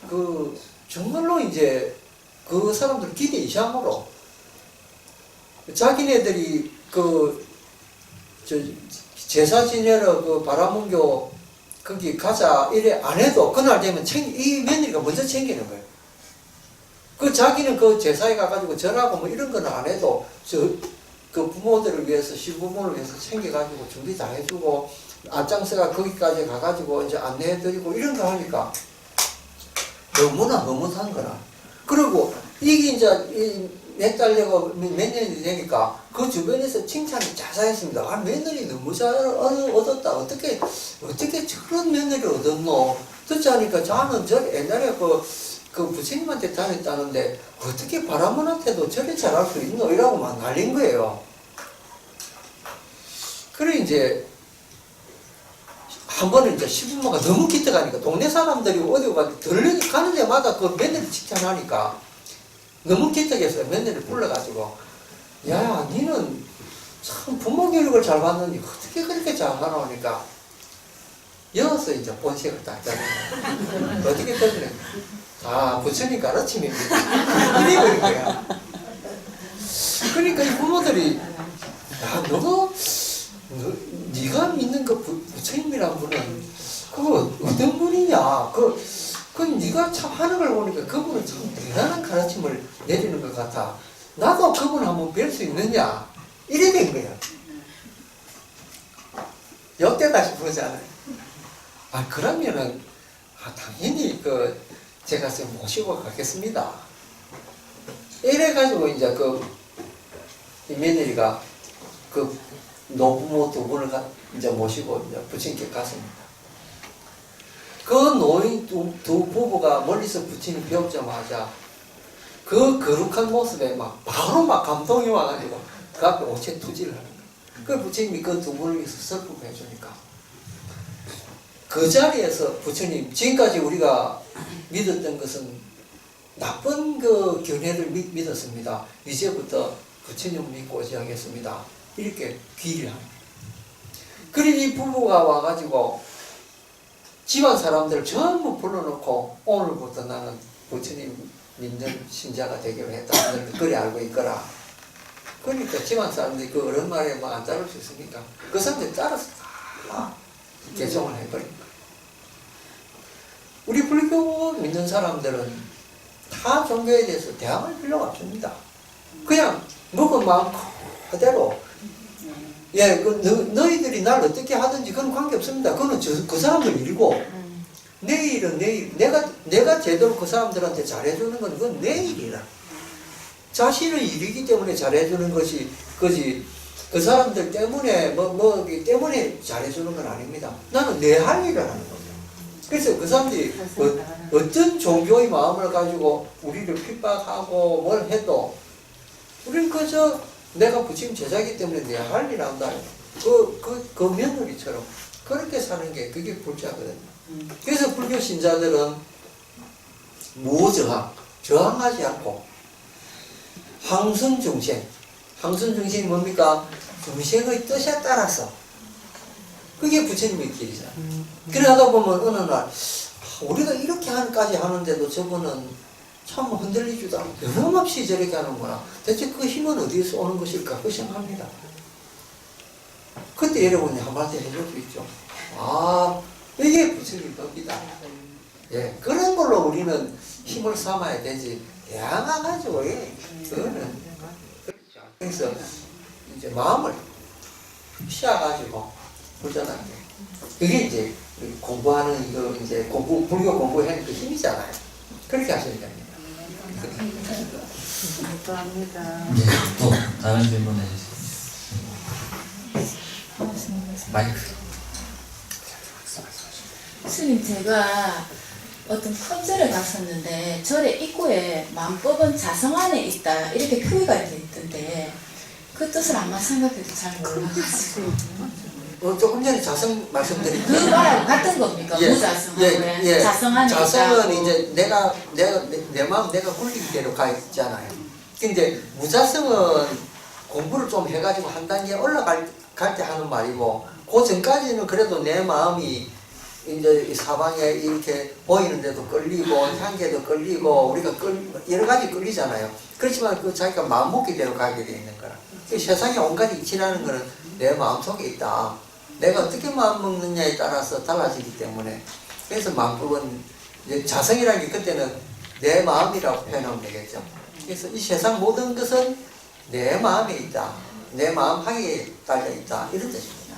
그 정말로 이제 그 사람들 기대 이상으로 자기네들이 그 저 제사 지내러 그 바라문교 거기 가자 이래 안 해도 그날 되면 이 며느리가 먼저 챙기는 거예요. 그 자기는 그 제사에 가가지고 절하고 뭐 이런 거는 안 해도 그 부모들을 위해서 시부모를 위해서 챙겨가지고 준비 다 해주고 앞장서가 거기까지 가가지고 이제 안내해드리고 이런 거 하니까 너무나 흐뭇한 거라. 그리고 이게 이제 몇 달 되고 몇 년이 되니까 그 주변에서 칭찬이 자자했습니다. 아, 며느리 너무 잘 얻었다. 어떻게 저런 며느리 얻었노? 듣지 않으니까 저는 옛날에 그 부처님한테 다녔다는데 어떻게 바라문한테도 저래 잘할 수 있노? 이라고 막 날린 거예요. 그래 이제 한 번은 이제 시부모가 너무 기특하니까 동네 사람들이 어디 가는 데마다 그 며느리 칭찬하니까 너무 기특해서 며느리를 불러가지고 야 니는 참 부모 교육을 잘 받느니 어떻게 그렇게 잘하노 하니까 여기서 이제 본색을 딱 잡는 거야. 어떻게 때문에 아 부처님 가르침입니다. 이래 버린 거야. 그러니까 이 부모들이 야 네가 믿는 그 부처님이란 분은 그거 어떤 분이냐 그 네가 참 하는 걸 보니까 그분은 참 대단한 가르침을 내리는 것 같아. 나도 그분 한번 뵐 수 있느냐 이래 된 거야. 역대다 싶으잖아요. 아 그러면은 당연히 제가 좀 모시고 가겠습니다. 이래가지고 이제 이 며느리가 그 노부모 두 분을 이제 모시고 이제 부처님께 갔습니다. 그 노인 두 부부가 멀리서 부처님 배우자마자 그 거룩한 모습에 바로 감동이 와가지고 그 앞에 오체 투지를 하는 거예요. 그 부처님이 그 두 분을 위해서 설법해 주니까 그 자리에서 부처님 지금까지 우리가 믿었던 것은 나쁜 그 견해를 믿었습니다. 이제부터 부처님을 믿고 하겠습니다. 이렇게 귀를 합니다. 그리고 이 부부가 와가지고 집안 사람들을 전부 불러놓고 오늘부터 나는 부처님 믿는 신자가 되기로 했다. 너는 그리 알고 있거라. 그러니까 집안 사람들이 그 어른 말에 안 따를 수 있으니까 그 사람들이 따라서 다 개종을 해버린 거예요. 우리 불교 믿는 사람들은 타 종교에 대해서 대항할 필요가 없습니다. 그냥 먹은 마음 그대로 너희들이 날 어떻게 하든지 그건 관계없습니다. 그건 그 사람들 일이고 내 일은 내 일. 내가 제대로 그 사람들한테 잘해주는 건 그건 내 일이라. 자신의 일이기 때문에 잘해주는 것이 그지 그 사람들 때문에 때문에 잘해주는 건 아닙니다. 나는 내 할 일을 하는 겁니다. 그래서 그 사람들이 어떤 종교의 마음을 가지고 우리를 핍박하고 뭘 해도 우리는 그저 내가 부처님 제자이기 때문에 내 할 일 한다. 그 며느리처럼 그렇게 사는 게 그게 불자거든요. 그래서 불교 신자들은 무저항, 저항하지 않고 항선중생. 항선중생이 뭡니까? 중생의 뜻에 따라서. 그게 부처님의 길이잖아요. 그래 하다 보면 어느 날 우리가 이렇게까지 하는데도 저분은 참 흔들리지도 않고 변함없이 저렇게 하는구나. 대체 그 힘은 어디서 오는 것일까? 그 생각합니다. 그때 여러분이 한마디 해줄 수 있죠. 아, 이게 부처님 법이다. 예, 그런 걸로 우리는 힘을 삼아야 되지. 다양해가지고, 그거는. 그래서 이제 마음을 피워가지고 불전하게. 그게 이제 공부하는 이거 이제 불교 공부하는 그 힘이잖아요. 그렇게 하시면 됩니다. 감사합니다. 네, 또 다른 질문 해주세요. 마이크. 스님, 제가 어떤 큰 절에 갔었는데 절에 입구에 만법은 자성 안에 있다 이렇게 표기가 되어 있던데 그 뜻을 아마 생각해도 잘 몰라가지고 조금 전에 자성 말씀드린 그 말하고 같은 겁니까? 무자성하고 자성 안에 자성은 있다고. 이제 내 마음 내가 굴리는 대로 가 있잖아요. 근데 무자성은 공부를 좀 해가지고 한 단계 갈 때 하는 말이고, 그 전까지는 그래도 내 마음이 이제 사방에 이렇게 보이는데도 끌리고 향기에도 끌리고 우리가 여러 가지 끌리잖아요. 그렇지만 그 자기가 마음 먹기대로 가게 돼 있는 거라. 그 세상에 온 가지 이치라는 거는 내 마음 속에 있다. 내가 어떻게 마음 먹느냐에 따라서 달라지기 때문에, 그래서 마음법은 이제 자성이라는 게 그때는 내 마음이라고 표현하면 되겠죠. 그래서 이 세상 모든 것은 내 마음에 있다. 내 마음 하기에 달려 있다. 이런 뜻입니다.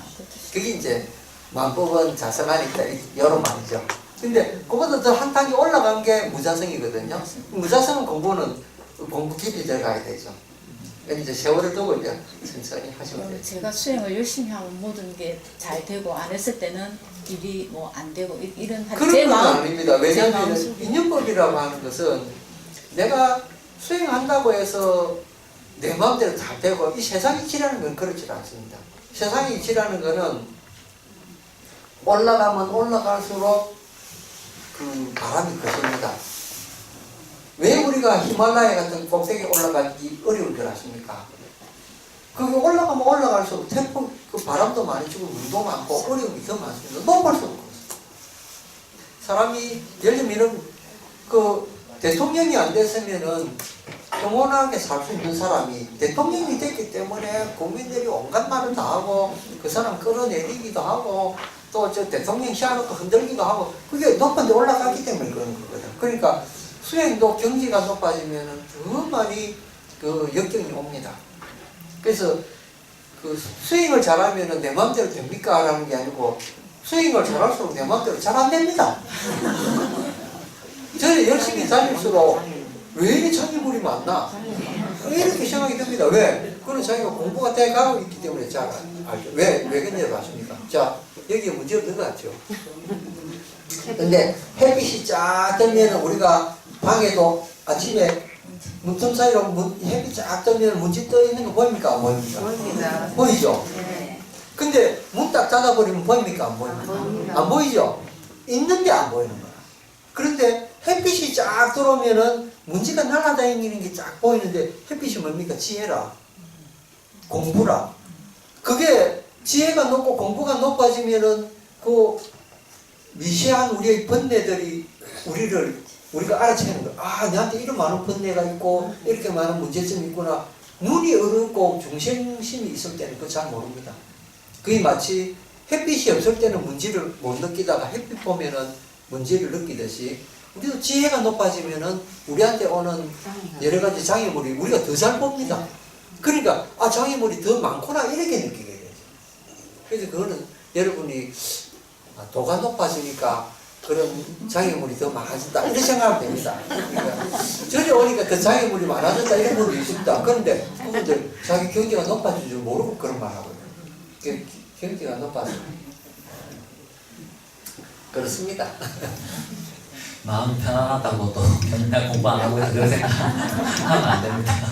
그게 이제 마음법은 자성 안에 있다. 이런 말이죠. 근데 그보다 더 한 단계 올라간 게 무자성이거든요. 무자성은 공부 깊이 들어가야 되죠. 이제 세월을 두고 이제 천천히 하시면 돼요. 제가 수행을 열심히 하면 모든 게 잘 되고 안 했을 때는 일이 뭐 안 되고 이런 그런 제 건 마음 아닙니다. 왜냐하면 인연법이라고 하는 것은 내가 수행한다고 해서 내 마음대로 다 되고, 이 세상 이치라는 건 그렇지 않습니다. 세상 이치라는 거는 올라가면 올라갈수록 그 바람이 거셉니다. 왜 우리가 히말라야 같은 꼭대기에 올라가기 어려울 줄 아십니까? 그게 올라가면 올라갈수록 태풍, 그 바람도 많이 주고 물도 많고 어려움이 더 많습니다. 높을수록 그렇습니다. 사람이 예를 들면 그 대통령이 안 됐으면은 평온하게 살 수 있는 사람이 대통령이 됐기 때문에 국민들이 온갖 말을 다 하고 그 사람 끌어내리기도 하고 또 저 대통령 시아놓고 흔들기도 하고, 그게 높은 데 올라가기 때문에 그런 거거든. 그러니까 수행도 경지가 높아지면은 더 많이 그 역경이 옵니다. 그래서 그 수행을 잘하면은 내 마음대로 됩니까? 라는 게 아니고, 수행을 잘할수록 내 마음대로 잘 안 됩니다. 저는 열심히 다닐수록 왜 이리 자기물이 많나? 이렇게 생각이 듭니다. 왜? 그건 자기가 공부가 돼가고 있기 때문에 잘 알죠. 왜 그런지 아십니까? 자, 여기에 문제 없는 것 같죠? 근데 햇빛이 쫙 뜨면 우리가 방에도 아침에 문틈 사이로 햇빛 쫙 뜨면 문지 떠 있는 거 보입니까? 안 보입니까? 보입니다. 보이죠? 네. 근데 문 딱 닫아버리면 보입니까? 안 보입니까? 보입니다. 안 보이죠? 있는데 안 보이는 거야. 그런데 햇빛이 쫙 들어오면은 문지가 날아다니는 게 쫙 보이는데, 햇빛이 뭡니까? 지혜라. 공부라. 그게 지혜가 높고 공부가 높아지면은 그 미세한 우리의 번뇌들이 우리가 알아채는 거야. 아, 내한테 이런 많은 번뇌가 있고 이렇게 많은 문제점이 있구나. 눈이 어둡고 중생심이 있을 때는 그거 잘 모릅니다. 그게 마치 햇빛이 없을 때는 문제를 못 느끼다가 햇빛 보면은 문제를 느끼듯이, 우리도 지혜가 높아지면은 우리한테 오는 여러 가지 장애물이 우리가 더 잘 봅니다. 그러니까 아, 장애물이 더 많구나 이렇게 느끼게 되죠. 그래서 그거는 여러분이 도가 높아지니까 그런 장애물이 더 많아진다 이렇게 생각하면 됩니다. 그러니까 저리 오니까 더 장애물이 많아졌다 이런 분도 있습니다. 그런데 그분들 자기 경지가 높아진 줄 모르고 그런 말 하거든요. 경지가 높아서 그렇습니다. 마음 편안하다고 또 맨날 공부 안 하고 해서 그런 생각 하면 안 됩니다.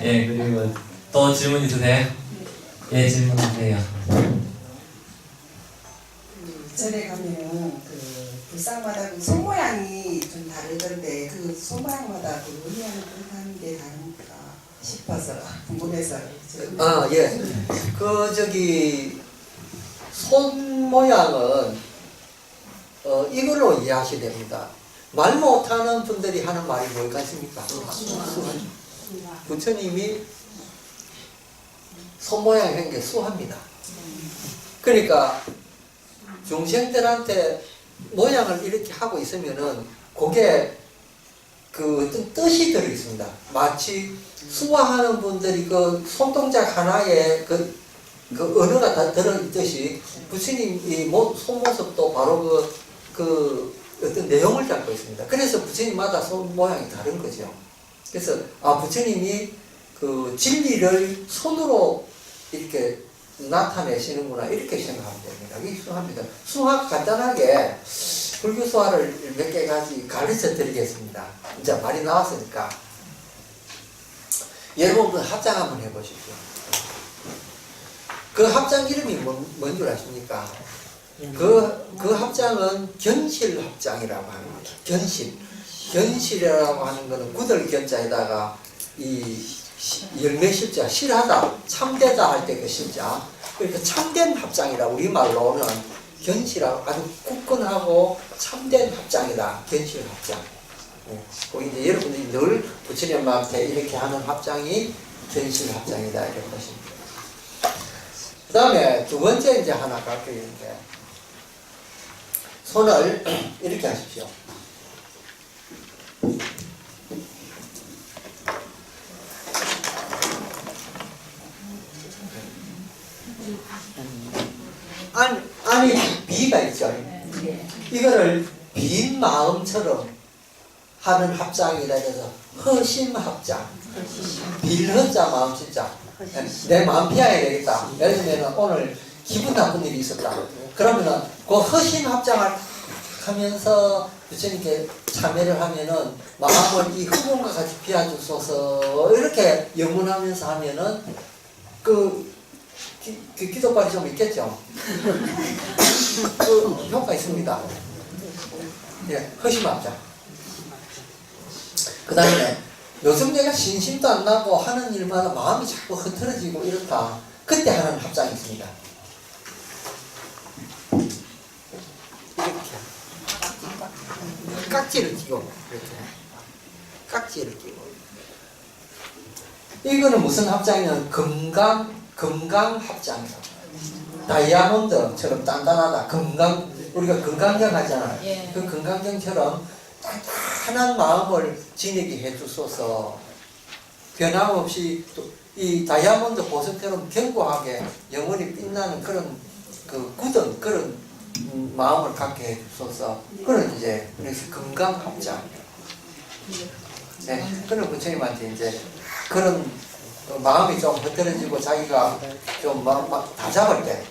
예, 그리고 또 질문 있으세요? 예, 질문하세요. 전에 가면은 그 불상마다 그 손 모양이 좀 다르던데, 그 손 모양마다 그 의미하는 뜻하는 게 다른가 싶어서 궁금해서. 아, 예. 손 모양은 이걸로 이해하셔야 됩니다. 말 못하는 분들이 하는 말이 뭘 같습니까? 부처님이 손 모양이 한 게 수합니다. 그러니까 중생들한테 모양을 이렇게 하고 있으면은 그게 그 어떤 뜻이 들어 있습니다. 마치 수화하는 분들이 그 손동작 하나에 그 언어가 다 들어있듯이 부처님 이 손모습도 바로 그 어떤 내용을 담고 있습니다. 그래서 부처님마다 손 모양이 다른 거죠. 그래서 부처님이 그 진리를 손으로 이렇게 나타내시는구나 이렇게 생각하면 됩니다. 이게 수화입니다. 수화 간단하게 불교 수화를 몇 개 가지 가르쳐 드리겠습니다. 이제 말이 나왔으니까 여러분 그 합장 한번 해보십시오. 그 합장 이름이 뭔 줄 아십니까? 그 합장은 견실 합장이라고 하는 거죠. 견실이라고 하는 거는 구들 견자에다가 이 열매 실자, 실하다, 참되다 할 때 그 실자, 그러니까 참된 합장이라 우리말로는 견실하고 아주 굳건하고 참된 합장이다. 견실 합장. 그 이제 여러분들이 늘 부처님한테 이렇게 하는 합장이 견실 합장이다 이렇게 보십니다. 그 다음에 두 번째 이제 하나 가르쳐 있는데 손을 이렇게 하십시오. 안에 비가 있죠. 이거를 빈 마음처럼 하는 합장이라 해서 허심 합장. 빌허자 마음 진짜. 내 마음 피해야 되겠다. 예를 들면 오늘 기분 나쁜 일이 있었다. 그러면은 그 허심 합장을 하면서 부처님께 참여를 하면은 마음을 이 흑원과 같이 비워주소서 이렇게 영문하면서 하면은 그 기도빨이 좀 있겠죠. 그 효과 있습니다. 예, 허심 합장. 그 다음에 요즘 내가 신심도 안 나고 하는 일마다 마음이 자꾸 흐트러지고 이렇다. 그때 하는 합장이 있습니다. 이렇게 깍지를 끼고 이렇게 깍지를 끼고 이거는 무슨 합장이냐면 금강 합장이다. 다이아몬드처럼 단단하다. 우리가 금강경 하잖아요. 예. 그 금강경처럼 단단한 마음을 지니게 해주소서. 변함없이 또 이 다이아몬드 보석처럼 견고하게 영원히 빛나는 그런 그 굳은 그런 마음을 갖게 해주소서. 그런 이제 그래서 금강합장. 네, 그런 부처님한테 이제 그런 마음이 좀 흐트러지고 자기가 좀 다 잡을 때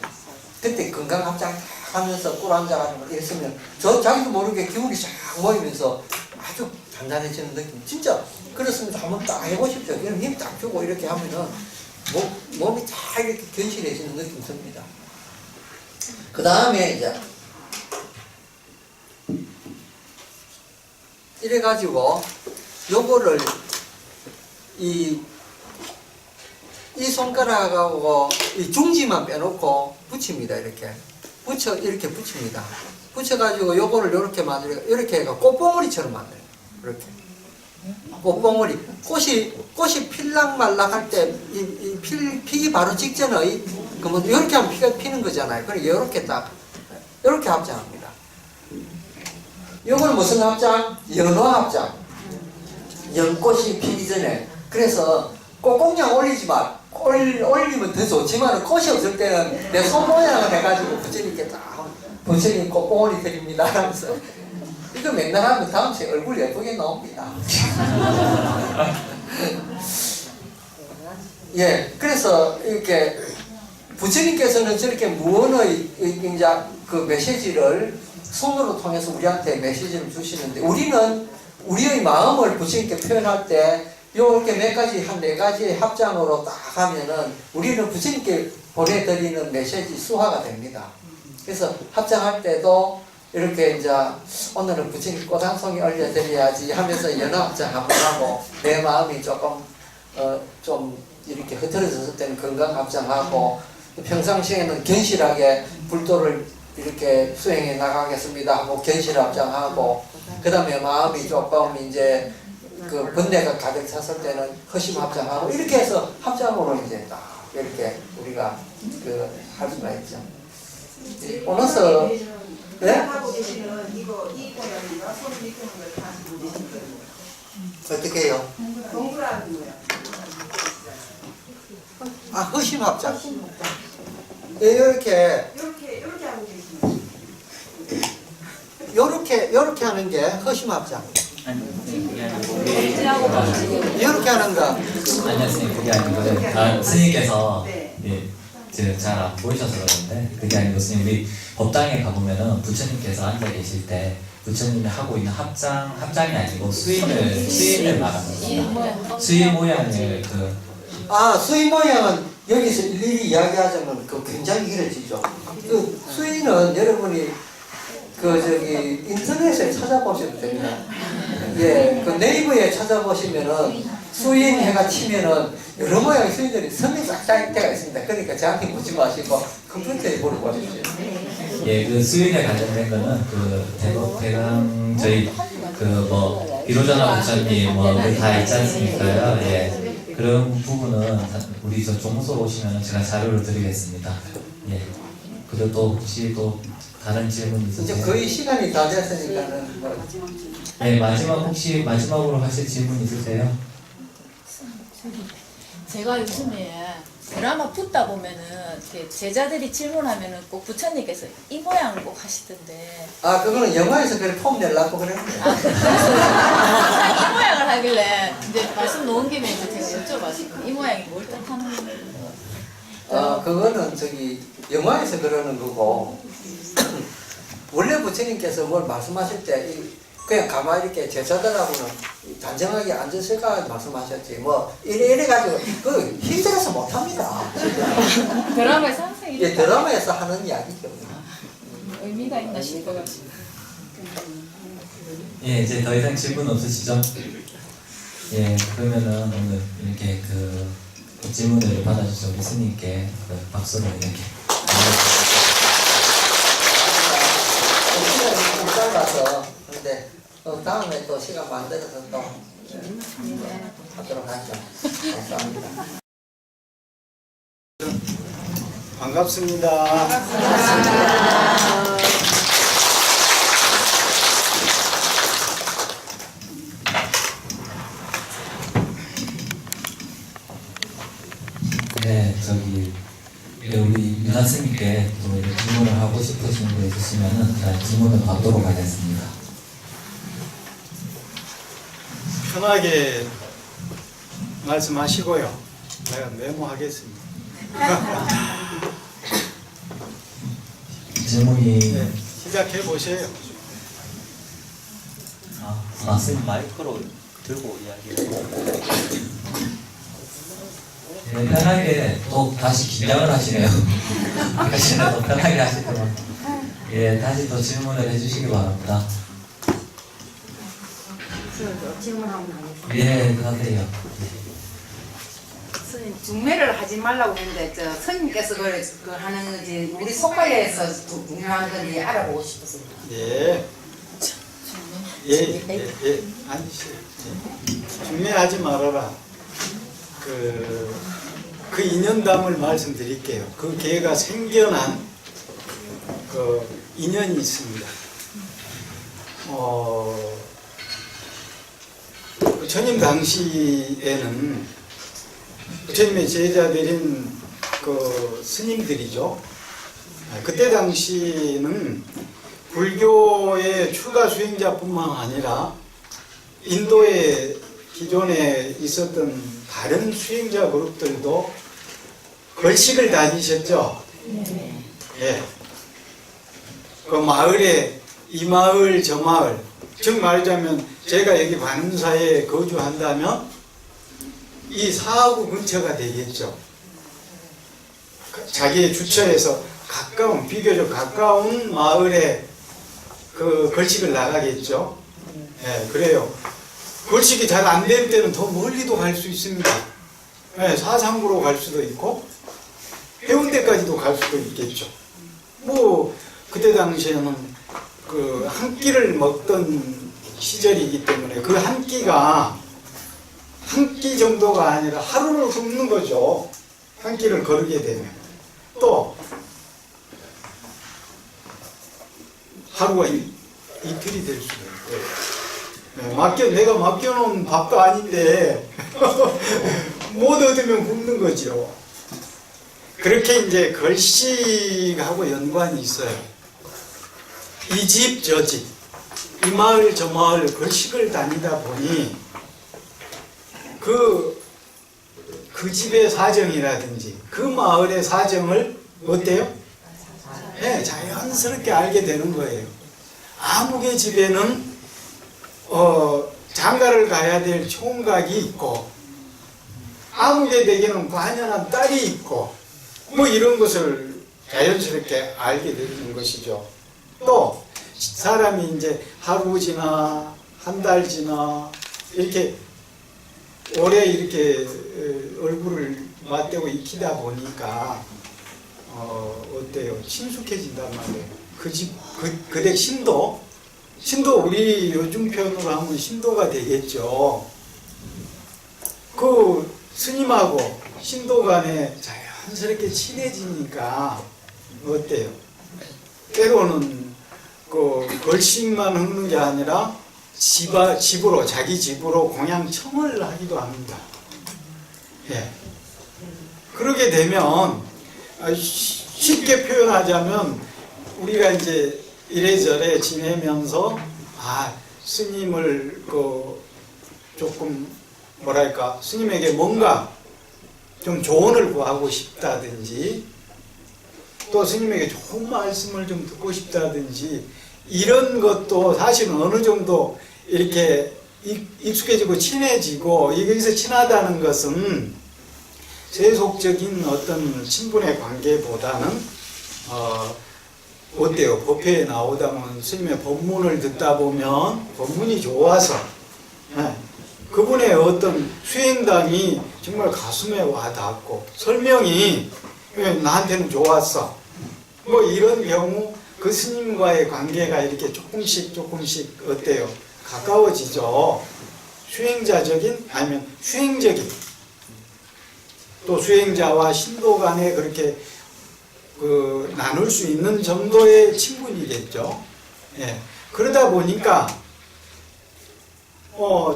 그때 금강합장 하면서 꿀 한잔 하는 거 이랬으면 자기도 모르게 기운이 쫙 모이면서 아주 단단해지는 느낌. 진짜 그렇습니다. 한번 딱 해보십시오. 그럼 힘 딱 주고 이렇게 하면은 몸이 다 이렇게 견실해지는 느낌 듭니다. 그 다음에 이제 이래가지고 요거를 이 손가락하고 이 중지만 빼놓고 붙입니다. 이렇게 붙입니다. 붙여가지고 요거를 요렇게 만들어 이렇게 해가 꽃봉오리처럼 만들어요. 이렇게 꽃봉오리 꽃이 필락말락 할 때 이 피기 바로 직전의 그러면 이렇게 하면 피가 피는 거잖아요. 그래 이렇게 딱 이렇게 합장합니다. 요건 무슨 합장? 연화합장. 연꽃이 피기 전에. 그래서 꽃공양 올리지 마. 올리면 더 좋지만 꽃이 없을 때는 내 손 모양을 해가지고 부처님께 딱 부처님 꽃봉오리 드립니다 하면서 이거 맨날 하면 다음 주에 얼굴 예쁘게 나옵니다. 예, 그래서 이렇게 부처님께서는 저렇게 무언의 이제 그 메시지를 손으로 통해서 우리한테 메시지를 주시는데 우리는 우리의 마음을 부처님께 표현할 때 요렇게 몇 가지 한 4가지의 합장으로 딱 하면은 우리는 부처님께 보내드리는 메시지 수화가 됩니다. 그래서 합장할 때도 이렇게 이제 오늘은 부처님 꽃 한 송이 올려드려야지 하면서 연합합장 한번 하고 내 마음이 조금 좀 이렇게 흐트러졌을 때는 건강합장하고 평상시에는 견실하게 불도를 이렇게 수행해 나가겠습니다 하고 견실합장하고 그 다음에 마음이 조금 이제 그 번뇌가 가득 찼을 때는 허심합장하고 이렇게 해서 합장으로 이제 딱 이렇게 우리가 그 할 수가 있죠. 오늘서 네? 하고 계시는 이거 이 모양인가 손 밑에는 걸다 어떻게 해요? 동그란 모양. 아 허심합장. 이렇게 이렇게 하고 계시는. 요렇게 하는 게 허심합장. 이렇게 하는 거. 아니요, 선생님, 그게 아니고요. 스님께서 네. 잘 안 보이셔서 그러는데 그게 아니고 스님 우리 법당에 가보면은 부처님께서 앉아 계실 때 부처님이 하고 있는 합장이 아니고 수인을 말하는 겁니다. 수인 모양을 수인 모양은 여기서 일일이 이야기하자면 그 굉장히 길어지죠. 그 수인은 여러분이 인터넷에 찾아보셔도 됩니다. 예, 그 네이버에 찾아보시면은 수인해가 치면은 여러 모양의 수인들이 선명히 싹 때가 있습니다. 그러니까 저한테 묻지 마시고 컴퓨터에 물어보십시오. 예, 그 수윤에 관련된 거는 그 대강 저희 그 뭐 비로전화 목사님 뭐다 있지 않습니까요? 예, 그런 부분은 우리 저 종소로 오시면 제가 자료를 드리겠습니다. 예, 그리고 또 혹시 또 다른 질문 이제 있으세요? 거의 시간이 다 됐으니까는 뭐 네, 마지막으로 하실 질문 있으세요? 제가 요즘에 드라마 붙다 보면은 이렇게 제자들이 질문하면은 꼭 부처님께서 이 모양 꼭 하시던데 아 그거는 영화에서 그걸 폼 내려고 그랬는데 이 모양을 하길래 이제 말씀 놓은 김에 이제 제가 여쭤봤어요. 이 모양이 뭘 뜻하는 건지. 그거는 저기 영화에서 그러는 거고 원래 부처님께서 뭘 말씀하실 때 그냥 가만히 이렇게 제자들하고는 단정하게 앉으실까 말씀하셨지 뭐 이래 가지고 그 힘들어서 못합니다. 드라마에서 항상 예, 이렇게 드라마에서 하는 이야기죠. 의미가 있나 싶어가지고. 예, 이제 더 이상 질문 없으시죠? 예, 그러면은 오늘 이렇게 그 질문을 받아주신 우리 스님께 그 박수로 이렇게. 시간이 좀 짧아서 근데 또 다음에 또 시간 만들어서 또 하도록 하죠. 감사합니다. 반갑습니다. 네, 저기 우리 유나 스님께 또 이렇게 질문을 하고 싶으신 거 있으시면은 질문을 받도록 하겠습니다. 편하게 말씀하시고요. 내가 메모하겠습니다. 질문이 네, 시작해 보세요. 스님 마이크로 들고 이야기해요. 네, 편하게 또 다시 긴장을 하시네요. 다시는 더 편하게 하시도록. 예, 다시 또 질문을 해주시기 바랍니다. 질문하면 안 돼요. 예, 하세요. 스님 중매를 하지 말라고 했는데 저 스님께서 그 하는 거지 우리 속가에서 중요한 건지 알아보고 싶어서. 예. 예. 앉으세요. 예. 중매하지 말아라. 그 인연담을 말씀드릴게요. 그 개가 생겨난 그 인연이 있습니다. 부처님 당시에는 부처님의 제자들인 그 스님들이죠. 그때 당시는 불교의 출가 수행자뿐만 아니라 인도에 기존에 있었던 다른 수행자 그룹들도 걸식을 다니셨죠. 예. 그 마을에 이 마을 저 마을, 즉 말하자면 제가 여기 반사에 거주한다면 이 사하구 근처가 되겠죠. 자기의 주처에서 가까운, 비교적 가까운 마을에 그 걸식을 나가겠죠. 예, 그래요. 걸식이 잘 안 될 때는 더 멀리도 갈 수 있습니다. 예, 사상구로 갈 수도 있고 해운대까지도 갈 수도 있겠죠. 뭐 그때 당시에는 그 한 끼를 먹던 시절이기 때문에 그 한 끼가 한 끼 정도가 아니라 하루를 굶는 거죠. 한 끼를 거르게 되면 또 하루가 이틀이 될 수도 있고요. 내가 맡겨놓은 밥도 아닌데 못 얻으면 굶는 거죠. 그렇게 이제 걸식하고 연관이 있어요. 이 집 저 집, 이 마을 저 마을 걸식을 다니다 보니 그 집의 사정이라든지 그 마을의 사정을 어때요? 네, 자연스럽게 알게 되는 거예요. 아무개 집에는 장가를 가야 될 총각이 있고 아무개 댁에는 관연한 딸이 있고 뭐 이런 것을 자연스럽게 알게 되는 것이죠. 또 사람이 이제 하루 지나 한 달 지나 이렇게 오래 이렇게 얼굴을 맞대고 익히다 보니까 어때요? 친숙해진단 말이에요. 그댁 신도 우리 요즘 표현으로 하면 신도가 되겠죠. 그 스님하고 신도 간에 자연스럽게 친해지니까 어때요? 때로는 그 걸식만 흙는 게 아니라 집으로 자기 집으로 공양청을 하기도 합니다. 예. 그러게 되면 쉽게 표현하자면 우리가 이제 이래저래 지내면서 스님을 조금 뭐랄까 스님에게 뭔가 좀 조언을 구하고 싶다든지 또 스님에게 좋은 말씀을 좀 듣고 싶다든지 이런 것도 사실은 어느 정도 이렇게 익숙해지고 친해지고 여기서 친하다는 것은 세속적인 어떤 친분의 관계보다는 어때요? 법회에 나오다 보면 스님의 법문을 듣다 보면 법문이 좋아서 그분의 어떤 수행담이 정말 가슴에 와닿고 설명이 나한테는 좋았어. 뭐 이런 경우 그 스님과의 관계가 이렇게 조금씩 어때요? 가까워지죠. 수행자적인 아니면 수행적인 또 수행자와 신도 간에 그렇게 나눌 수 있는 정도의 친분이겠죠. 예. 그러다 보니까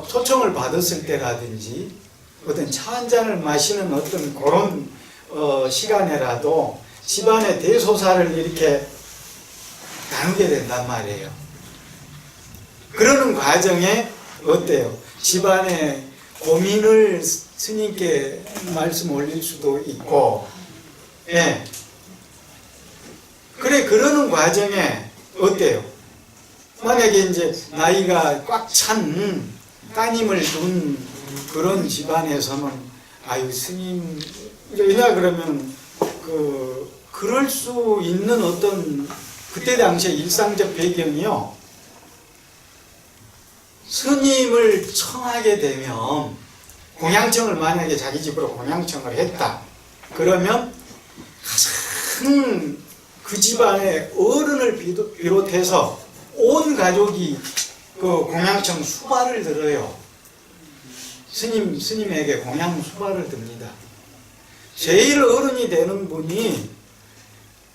초청을 받았을 때라든지 어떤 차 한 잔을 마시는 어떤 그런 시간에라도 집안의 대소사를 이렇게 나누게 된단 말이에요. 그러는 과정에 어때요? 집안의 고민을 스님께 말씀 올릴 수도 있고, 예. 그러는 과정에 어때요? 만약에 이제 나이가 꽉 찬 따님을 둔 그런 집안에서는 스님 왜냐 그러면 그럴 수 있는 어떤 그때 당시에 일상적 배경이요. 스님을 청하게 되면 공양청을 만약에 자기 집으로 공양청을 했다. 그러면 가장 그 집안의 어른을 비롯해서 온 가족이 그 공양청 수발을 들어요. 스님에게 공양 수발을 듭니다. 제일 어른이 되는 분이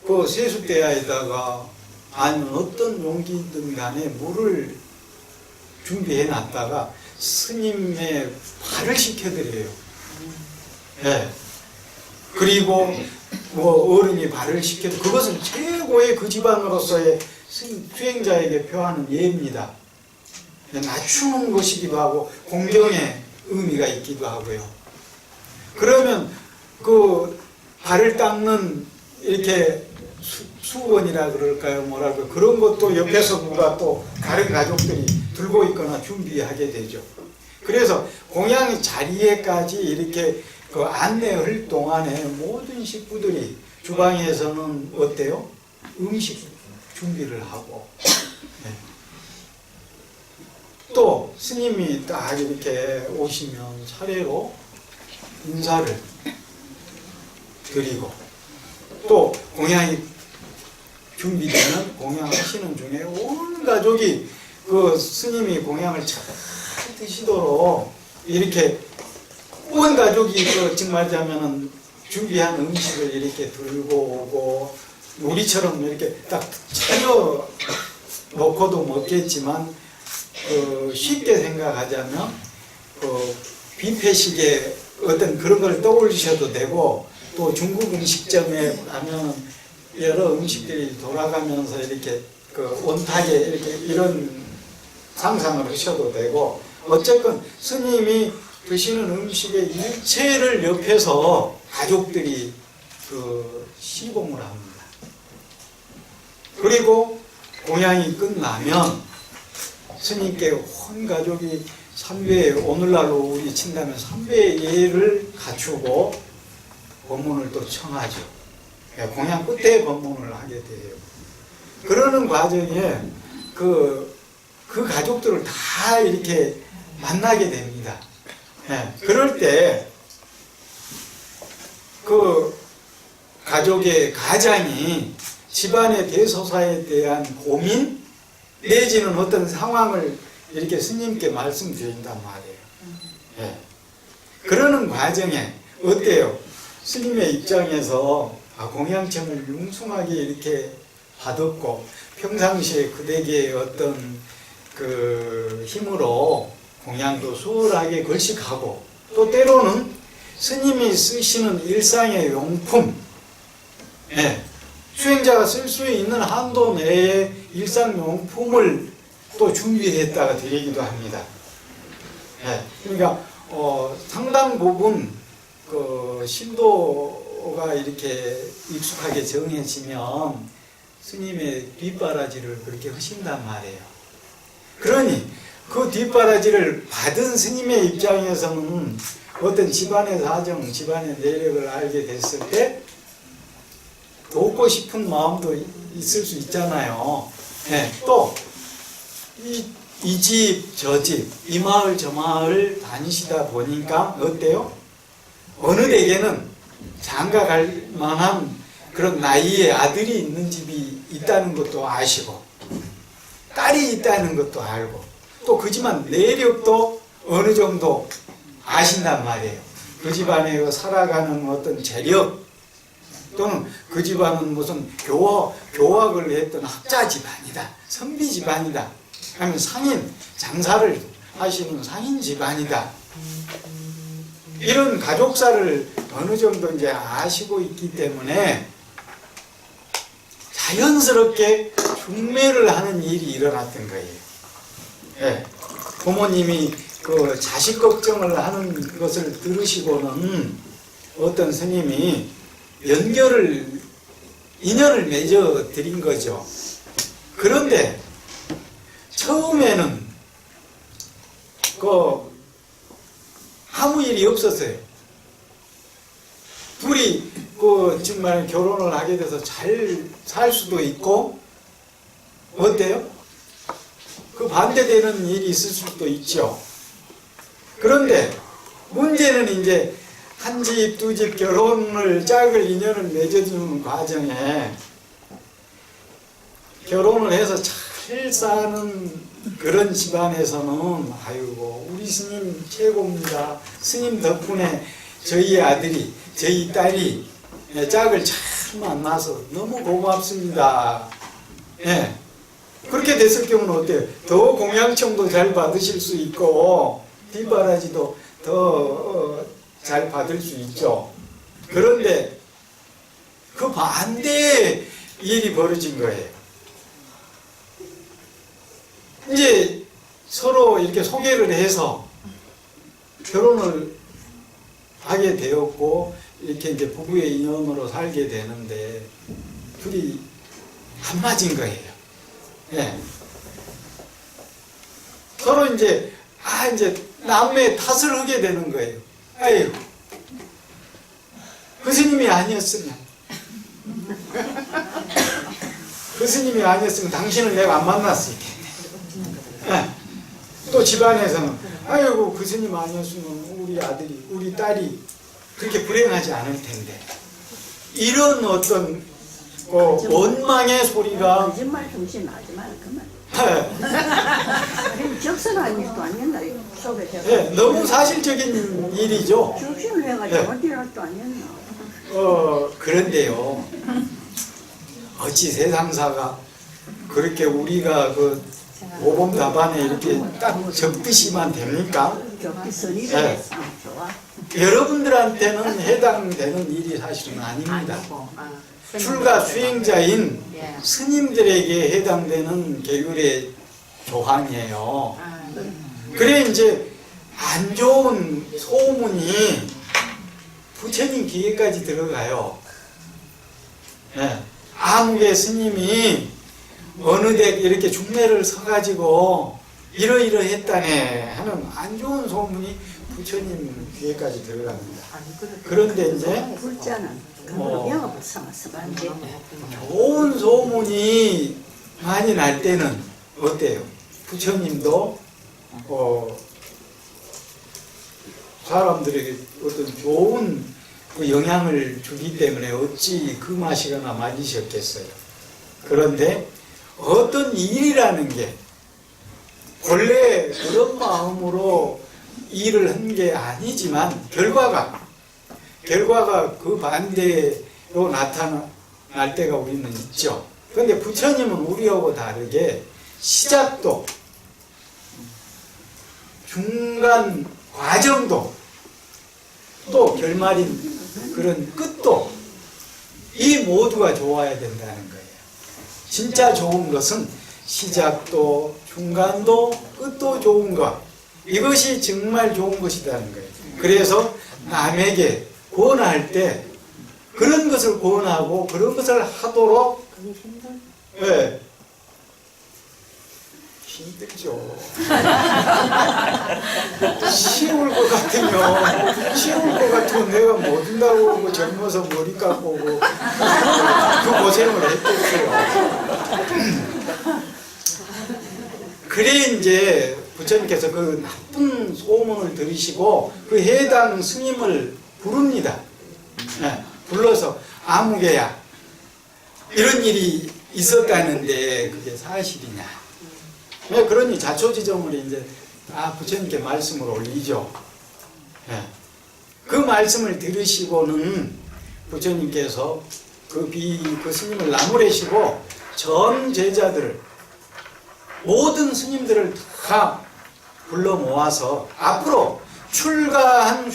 그 세숫대야에다가 아니면 어떤 용기든 간에 물을 준비해 놨다가 스님의 발을 식혀드려요. 네. 그리고 어른이 발을 식혀도 그것은 최고의 그 집안으로서의 수행자에게 표하는 예입니다. 낮추는 것이기도 하고 공경의 의미가 있기도 하고요. 그러면 그 발을 닦는 이렇게 수건이라 그럴까요? 뭐랄까 그런 것도 옆에서 누가 또 다른 가족들이 들고 있거나 준비하게 되죠. 그래서 공양 자리에까지 이렇게 안내할 동안에 모든 식구들이 주방에서는 어때요? 음식 준비를 하고 또 스님이 딱 이렇게 오시면 차례로 인사를 드리고 또 공양이 준비되는 공양하시는 중에 온 가족이 그 스님이 공양을 잘 드시도록 이렇게 온 가족이 즉 말하자면은 준비한 음식을 이렇게 들고 오고 우리처럼 이렇게 딱 차려 놓고도 먹겠지만 쉽게 생각하자면 뷔페식의 어떤 그런 걸 떠올리셔도 되고 또 중국 음식점에 가면 여러 음식들이 돌아가면서 이렇게 온탁에 이렇게 이런 상상을 하셔도 되고 어쨌건 스님이 드시는 음식의 일체를 옆에서 가족들이 시공을 합니다. 그리고 공양이 끝나면 스님께 온 가족이 삼배 오늘날로 우리 친다면 삼배의 예를 갖추고 법문을 또 청하죠. 공양 끝에 법문을 하게 돼요. 그러는 과정에 그 가족들을 다 이렇게 만나게 됩니다. 그럴 때 그 가족의 가장이 집안의 대소사에 대한 고민 내지는 어떤 상황을 이렇게 스님께 말씀드린단 말이에요. 예. 그러는 과정에 어때요? 스님의 입장에서 공양청을 융숭하게 이렇게 받았고 평상시에 그대의 어떤 그 힘으로 공양도 수월하게 걸식하고 또 때로는 스님이 쓰시는 일상의 용품, 수행자가 쓸 수 있는 한도 내에 일상용품을 또 준비했다가 드리기도 합니다. 그러니까 상당 부분 그 신도가 이렇게 익숙하게 정해지면 스님의 뒷바라지를 그렇게 하신단 말이에요. 그러니 그 뒷바라지를 받은 스님의 입장에서는 어떤 집안의 사정, 집안의 내력을 알게 됐을 때 돕고 싶은 마음도 있을 수 있잖아요. 또 이 집, 저 집, 이 마을, 저 마을 다니시다 보니까 어때요? 어느 댁에는 장가 갈 만한 그런 나이의 아들이 있는 집이 있다는 것도 아시고 딸이 있다는 것도 알고 또 그 집안 내력도 어느 정도 아신단 말이에요. 그 집안에 살아가는 어떤 재력 또는 그 집안은 무슨 교학을 했던 학자 집안이다. 선비 집안이다. 아니면 상인, 장사를 하시는 상인 집안이다. 이런 가족사를 어느 정도 이제 아시고 있기 때문에 자연스럽게 중매를 하는 일이 일어났던 거예요. 부모님이 그 자식 걱정을 하는 것을 들으시고는 어떤 스님이 인연을 맺어 드린 거죠. 그런데 처음에는 아무 일이 없었어요. 둘이 정말 결혼을 하게 돼서 잘 살 수도 있고 어때요? 그 반대되는 일이 있을 수도 있죠. 그런데 문제는 이제 한 집, 두 집 결혼을 짝을 인연을 맺어주는 과정에 결혼을 해서 잘 사는 그런 집안에서는 아이고 우리 스님 최고입니다. 스님 덕분에 저희 아들이, 저희 딸이 짝을 잘 만나서 너무 고맙습니다. 그렇게 됐을 경우는 어때요? 더 공양청도 잘 받으실 수 있고 뒷바라지도 더 잘 받을 수 있죠. 그런데 그 반대의 일이 벌어진 거예요. 이제 서로 이렇게 소개를 해서 결혼을 하게 되었고 이렇게 이제 부부의 인연으로 살게 되는데 둘이 안 맞은 거예요. 서로 이제 남의 탓을 하게 되는 거예요. 아유, 그 스님이 아니었으면 당신을 내가 안 만났을 텐데. 또 집안에서는 아이고 그 스님 아니었으면 우리 아들이, 우리 딸이 그렇게 불행하지 않을 텐데. 이런 어떤 원망의 소리가 거짓말 정신 나지 마라 그만. 적선한 일도 아니었나 속에 제가. 너무 사실적인 일이죠. 정신을 해가지고 어디 일도 아니었나. 그런데요. 어찌 세상사가 그렇게 우리가 그 모범 답안에 이렇게 딱 적듯이만 됩니까? 선의를 했어. 좋아. 여러분들한테는 해당되는 일이 사실은 아닙니다. 출가 수행자인 스님들에게 해당되는 계율의 조항이에요. 그래 이제 안 좋은 소문이 부처님 귀에까지 들어가요. 아무개 스님이 어느 댁 이렇게 중매를 서가지고 이러이러했다네 하는 안 좋은 소문이 부처님 귀에까지 들어갑니다. 그런데 이제 영업을 삼았어. 좋은 소문이 많이 날 때는 어때요? 부처님도 사람들에게 어떤 좋은 그 영향을 주기 때문에 어찌 금하시거나 맞으셨겠어요. 그런데 어떤 일이라는 게 본래 그런 마음으로 일을 한 게 아니지만 결과가 그 반대로 나타날 때가 우리는 있죠. 그런데 부처님은 우리하고 다르게 시작도 중간 과정도 또 결말인 그런 끝도 이 모두가 좋아야 된다는 거예요. 진짜 좋은 것은 시작도 중간도 끝도 좋은 것, 이것이 정말 좋은 것이라는 거예요. 그래서 남에게 권할 때 그런 것을 권하고 그런 것을 하도록 네. 힘들죠. 쉬울 것 같으면 내가 못 한다고 하고 젊어서 머리 깎고 오고 그 고생을 했겠어요. 그래 이제 부처님께서 그 나쁜 소문을 들으시고 그 해당 스님을 부릅니다. 네, 불러서 아무개야 이런 일이 있었다는데 그게 사실이냐. 네, 그러니 자초지종을 이제 부처님께 말씀을 올리죠. 네. 그 말씀을 들으시고는 부처님께서 그 스님을 나무래시고 전 제자들을 모든 스님들을 다 불러 모아서 앞으로 출가한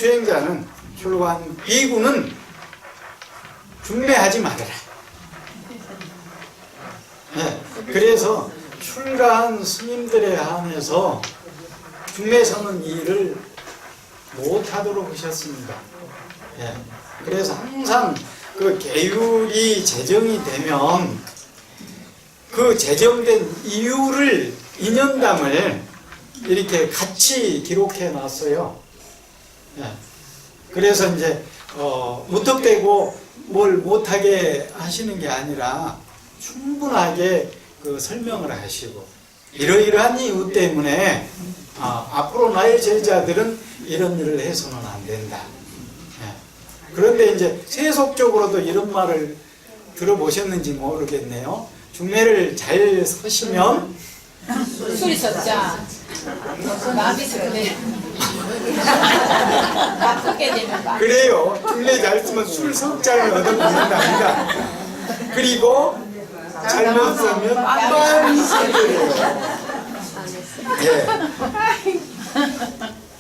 비구는 중매하지 말아라. 네, 그래서 출가한 스님들에 한해서 중매 서는 일을 못하도록 하셨습니다. 네, 그래서 항상 그 계율이 제정이 되면 그 제정된 이유를 인연담을 이렇게 같이 기록해 놨어요. 네. 그래서 이제 무턱대고 뭘 못하게 하시는 게 아니라 충분하게 그 설명을 하시고 이러이러한 이유 때문에 앞으로 나의 제자들은 이런 일을 해서는 안 된다. 네. 그런데 이제 세속적으로도 이런 말을 들어보셨는지 모르겠네요. 중매를 잘 서시면 술이 섰자 나비스 그래 바꾸게 되면 그래요. 중매 잘 쓰면 술 석장을 얻어먹는답니다. 그리고 잘못 쓰면 빵빵이 쓰게요. 예.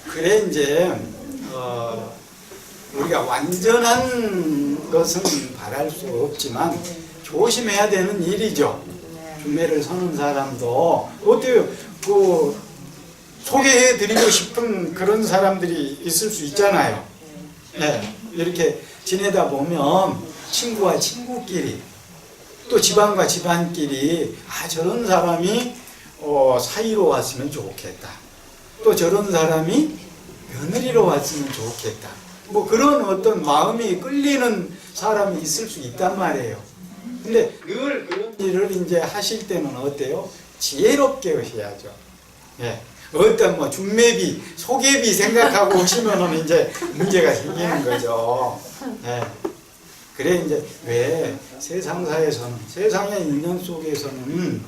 그래 이제 우리가 완전한 것은 바랄 수 없지만 조심해야 되는 일이죠. 중매를 서는 사람도 어때요? 그 소개해드리고 싶은 그런 사람들이 있을 수 있잖아요. 네, 이렇게 지내다 보면 친구와 친구끼리 또 집안과 집안끼리 저런 사람이 사이로 왔으면 좋겠다. 또 저런 사람이 며느리로 왔으면 좋겠다. 뭐 그런 어떤 마음이 끌리는 사람이 있을 수 있단 말이에요. 근데 늘 그런 일을 이제 하실 때는 어때요? 지혜롭게 하셔야죠. 예. 어떤 뭐 중매비, 소개비 생각하고 오시면은 이제 문제가 생기는 거죠. 예. 그래 이제 왜 세상사에서는 세상의 인연 속에서는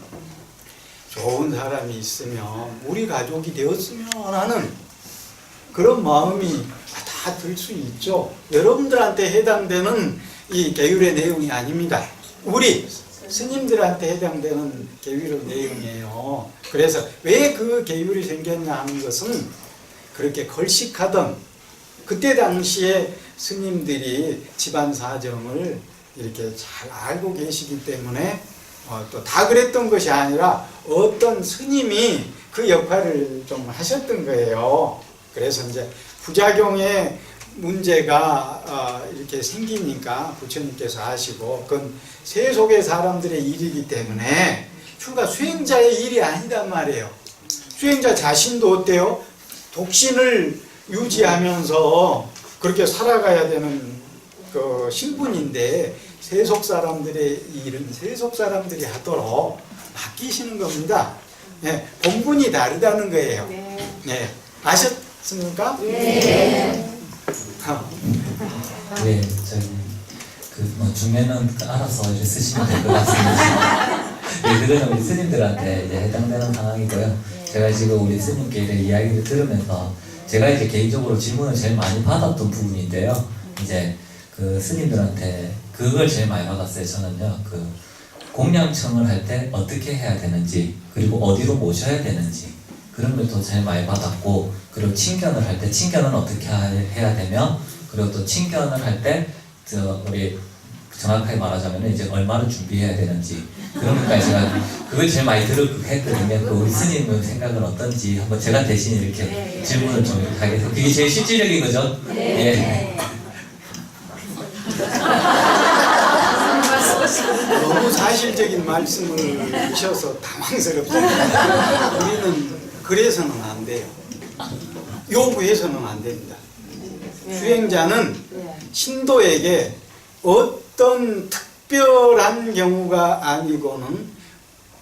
좋은 사람이 있으면 우리 가족이 되었으면 하는 그런 마음이 다 들 수 있죠. 여러분들한테 해당되는 이 계율의 내용이 아닙니다. 우리 스님들한테 해당되는 계율의 내용이에요. 그래서 왜 그 계율이 생겼냐 하는 것은 그렇게 걸식하던 그때 당시에 스님들이 집안 사정을 이렇게 잘 알고 계시기 때문에 또 다 그랬던 것이 아니라 어떤 스님이 그 역할을 좀 하셨던 거예요. 그래서 이제 부작용의 문제가 이렇게 생기니까 부처님께서 하시고 그건 세속의 사람들의 일이기 때문에 출가 수행자의 일이 아니단 말이에요. 수행자 자신도 어때요? 독신을 유지하면서 그렇게 살아가야 되는 그 신분인데 세속 사람들의 일은 세속 사람들이 하도록 맡기시는 겁니다. 네, 본분이 다르다는 거예요. 네, 되셨습니까? 예. 네, 저기 중매는 알아서 이제 쓰시면 될 것 같습니다. 네, 그거는 우리 스님들한테 이제 해당되는 상황이고요. 제가 지금 우리 스님께 이렇게 이야기를 들으면서 제가 이제 개인적으로 질문을 제일 많이 받았던 부분인데요. 이제 그 스님들한테 그걸 제일 많이 받았어요. 저는요, 그 공양청을 할 때 어떻게 해야 되는지, 그리고 어디로 모셔야 되는지 그런 것도 제일 많이 받았고, 그리고 친견을 할 때 친견은 어떻게 해야 되며, 그리고 또 친견을 할 때 우리 정확하게 말하자면 이제 얼마를 준비해야 되는지 그런 것까지 제가 그걸 제일 많이 했거든요. 그 우리 스님의 생각은 어떤지 한번 제가 대신 이렇게 질문을 좀 이렇게 하게 돼서 그게 제일 실질적인 거죠. 예. 너무 사실적인 말씀을 주셔서 당황스럽습니다. 우리는 그래서는 안 돼요. 요구해서는 안 됩니다. 수행자는 신도에게 어떤 특별한 경우가 아니고는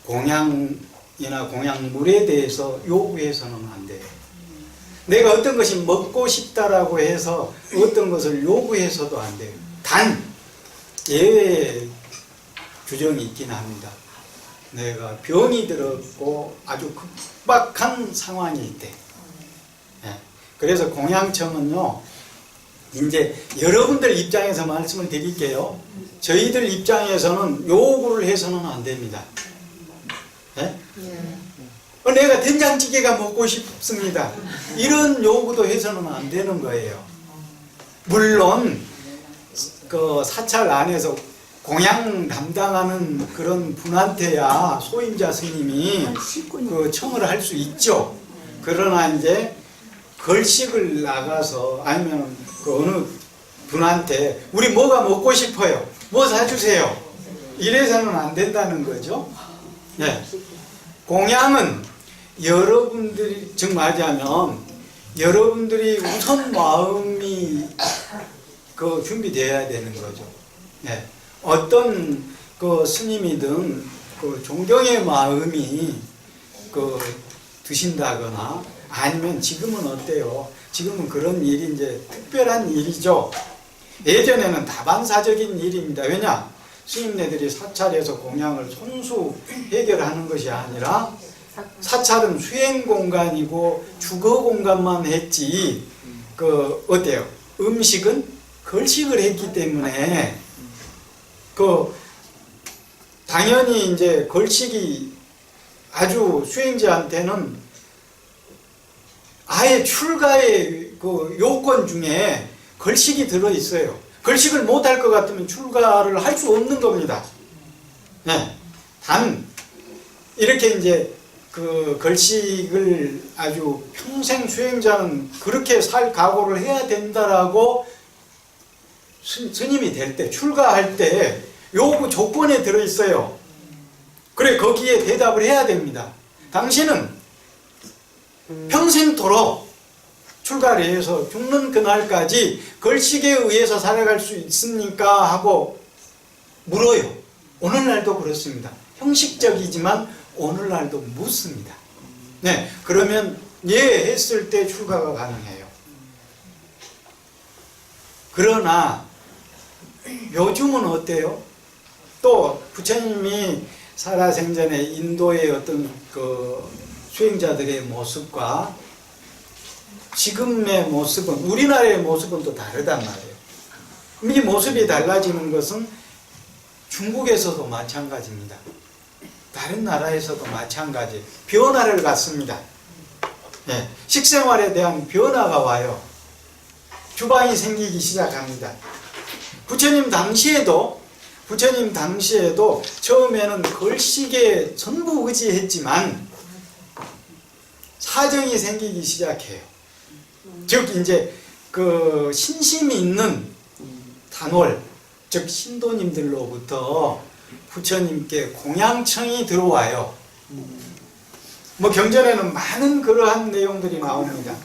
공양이나 공양물에 대해서 요구해서는 안 돼요. 내가 어떤 것이 먹고 싶다라고 해서 어떤 것을 요구해서도 안 돼요. 단 예외의 규정이 있긴 합니다. 내가 병이 들었고 아주 급박한 상황이 있대. 그래서 공양청은요, 이제 여러분들 입장에서 말씀을 드릴게요. 저희들 입장에서는 요구를 해서는 안 됩니다. 내가 된장찌개가 먹고 싶습니다. 이런 요구도 해서는 안 되는 거예요. 물론 그 사찰 안에서 공양 담당하는 그런 분한테야 소임자 스님이 그 청을 할 수 있죠. 그러나 이제 걸식을 나가서 아니면 그 어느 분한테 우리 뭐가 먹고 싶어요, 뭐 사주세요, 이래서는 안 된다는 거죠. 네. 공양은 여러분들이, 즉 말하자면 여러분들이 우선 마음이 그 준비되어야 되는 거죠. 네. 어떤 그 스님이든 그 존경의 마음이 그 드신다거나 아니면 지금은 어때요? 지금은 그런 일이 이제 특별한 일이죠. 예전에는 다반사적인 일입니다. 왜냐? 스님네들이 사찰에서 공양을 손수 해결하는 것이 아니라 사찰은 수행 공간이고 주거 공간만 했지, 그 어때요? 음식은 걸식을 했기 때문에 그 당연히 이제 걸식이 아주 수행자한테는 아예 출가의 그 요건 중에 걸식이 들어 있어요. 걸식을 못할 것 같으면 출가를 할 수 없는 겁니다. 네. 단 이렇게 이제 그 걸식을 아주 평생 수행자는 그렇게 살 각오를 해야 된다라고 스님이 될 때, 출가할 때 요구 조건에 들어 있어요. 그래, 거기에 대답을 해야 됩니다. 당신은 평생토록 출가를 해서 죽는 그날까지 걸식에 의해서 살아갈 수 있습니까? 하고 물어요. 오늘날도 그렇습니다. 형식적이지만 오늘날도 묻습니다. 네, 그러면 예 했을 때 출가가 가능해요. 그러나 요즘은 어때요? 또 부처님이 살아생전에 인도의 어떤 그 수행자들의 모습과 지금의 모습은, 우리나라의 모습은 또 다르단 말이에요. 이 모습이 달라지는 것은 중국에서도 마찬가지입니다. 다른 나라에서도 마찬가지. 변화를 갖습니다. 네, 식생활에 대한 변화가 와요. 주방이 생기기 시작합니다. 부처님 당시에도 처음에는 걸식에 전부 의지했지만 사정이 생기기 시작해요. 즉 이제 그 신심이 있는 단월, 즉 신도님들로부터 부처님께 공양청이 들어와요. 뭐 경전에는 많은 그러한 내용들이 나옵니다.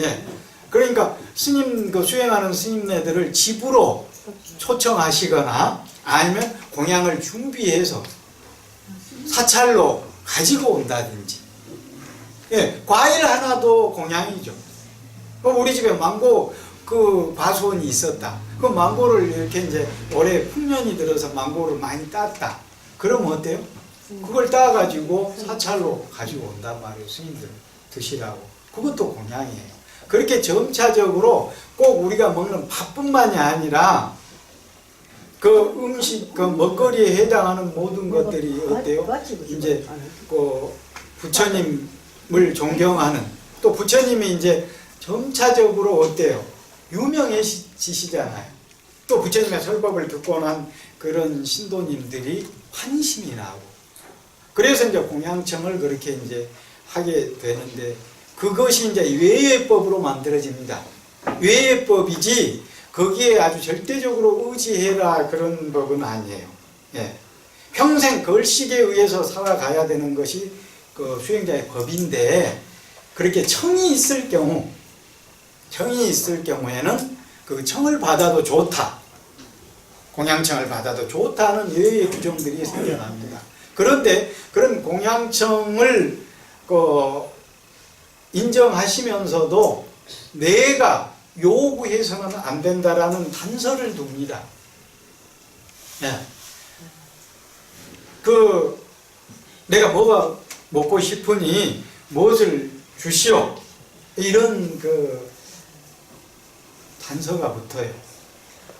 예. 그러니까 스님, 그 수행하는 스님네들을 집으로 초청하시거나 아니면 공양을 준비해서 사찰로 가지고 온다든지, 예, 과일 하나도 공양이죠. 그럼 우리 집에 망고 그 과수원이 있었다. 그 망고를 이렇게 이제 올해 풍년이 들어서 망고를 많이 땄다. 그러면 어때요? 그걸 따가지고 사찰로 가지고 온단 말이에요. 스님들 드시라고. 그것도 공양이에요. 그렇게 점차적으로 꼭 우리가 먹는 밥뿐만이 아니라 그 음식, 그 먹거리에 해당하는 모든 것들이 어때요? 이제 그 부처님을 존경하는, 또 부처님이 이제 점차적으로 어때요? 유명해지시잖아요. 또 부처님의 설법을 듣고 난 그런 신도님들이 환심이 나고, 그래서 이제 공양청을 그렇게 이제 하게 되는데, 그것이 이제 외예법으로 만들어집니다. 외예법이지 거기에 아주 절대적으로 의지해라 그런 법은 아니에요. 예. 평생 걸식에 의해서 살아가야 되는 것이 그 수행자의 법인데, 그렇게 청이 있을 경우에는 그 청을 받아도 좋다, 공양청을 받아도 좋다는 예외 규정들이 생겨납니다. 그런데 그런 공양청을 인정하시면서도 내가 요구해서는 안 된다라는 단서를 둡니다. 예. 내가 뭐가 먹고 싶으니 무엇을 주시오, 이런 단서가 붙어요.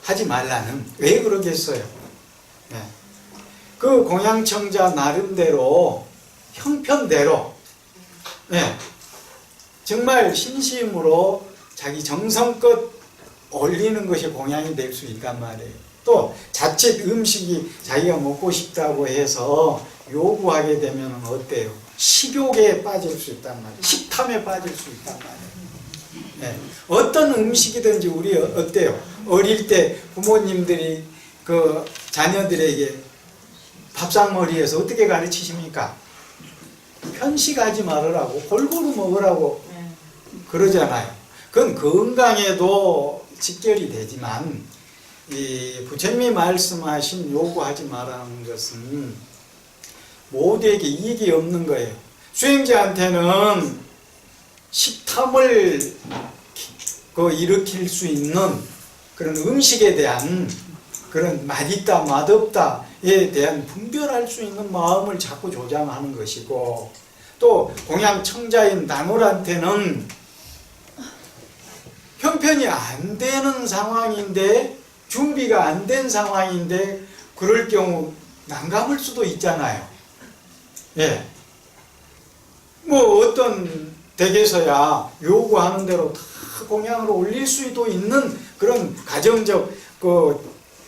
하지 말라는. 왜 그러겠어요? 예. 그 공양청자 나름대로, 형편대로, 예, 정말 신심으로 자기 정성껏 올리는 것이 공양이 될 수 있단 말이에요. 또 자칫 음식이 자기가 먹고 싶다고 해서 요구하게 되면 어때요? 식욕에 빠질 수 있단 말이에요. 식탐에 빠질 수 있단 말이에요. 네. 어떤 음식이든지 우리 어때요? 어릴 때 부모님들이 그 자녀들에게 밥상머리에서 어떻게 가르치십니까? 편식하지 말으라고, 골고루 먹으라고 그러잖아요. 그건 건강에도 직결이 되지만, 이 부처님이 말씀하신 요구하지 말라는 것은 모두에게 이익이 없는 거예요. 수행자한테는 식탐을 일으킬 수 있는 그런 음식에 대한 그런 맛있다 맛없다에 대한 분별할 수 있는 마음을 자꾸 조장하는 것이고, 또 공양청자인 나물한테는 형편이 안 되는 상황인데, 준비가 안 된 상황인데 그럴 경우 난감할 수도 있잖아요. 예. 뭐 어떤 댁에서야 요구하는 대로 다 공양을 올릴 수도 있는 그런 가정적,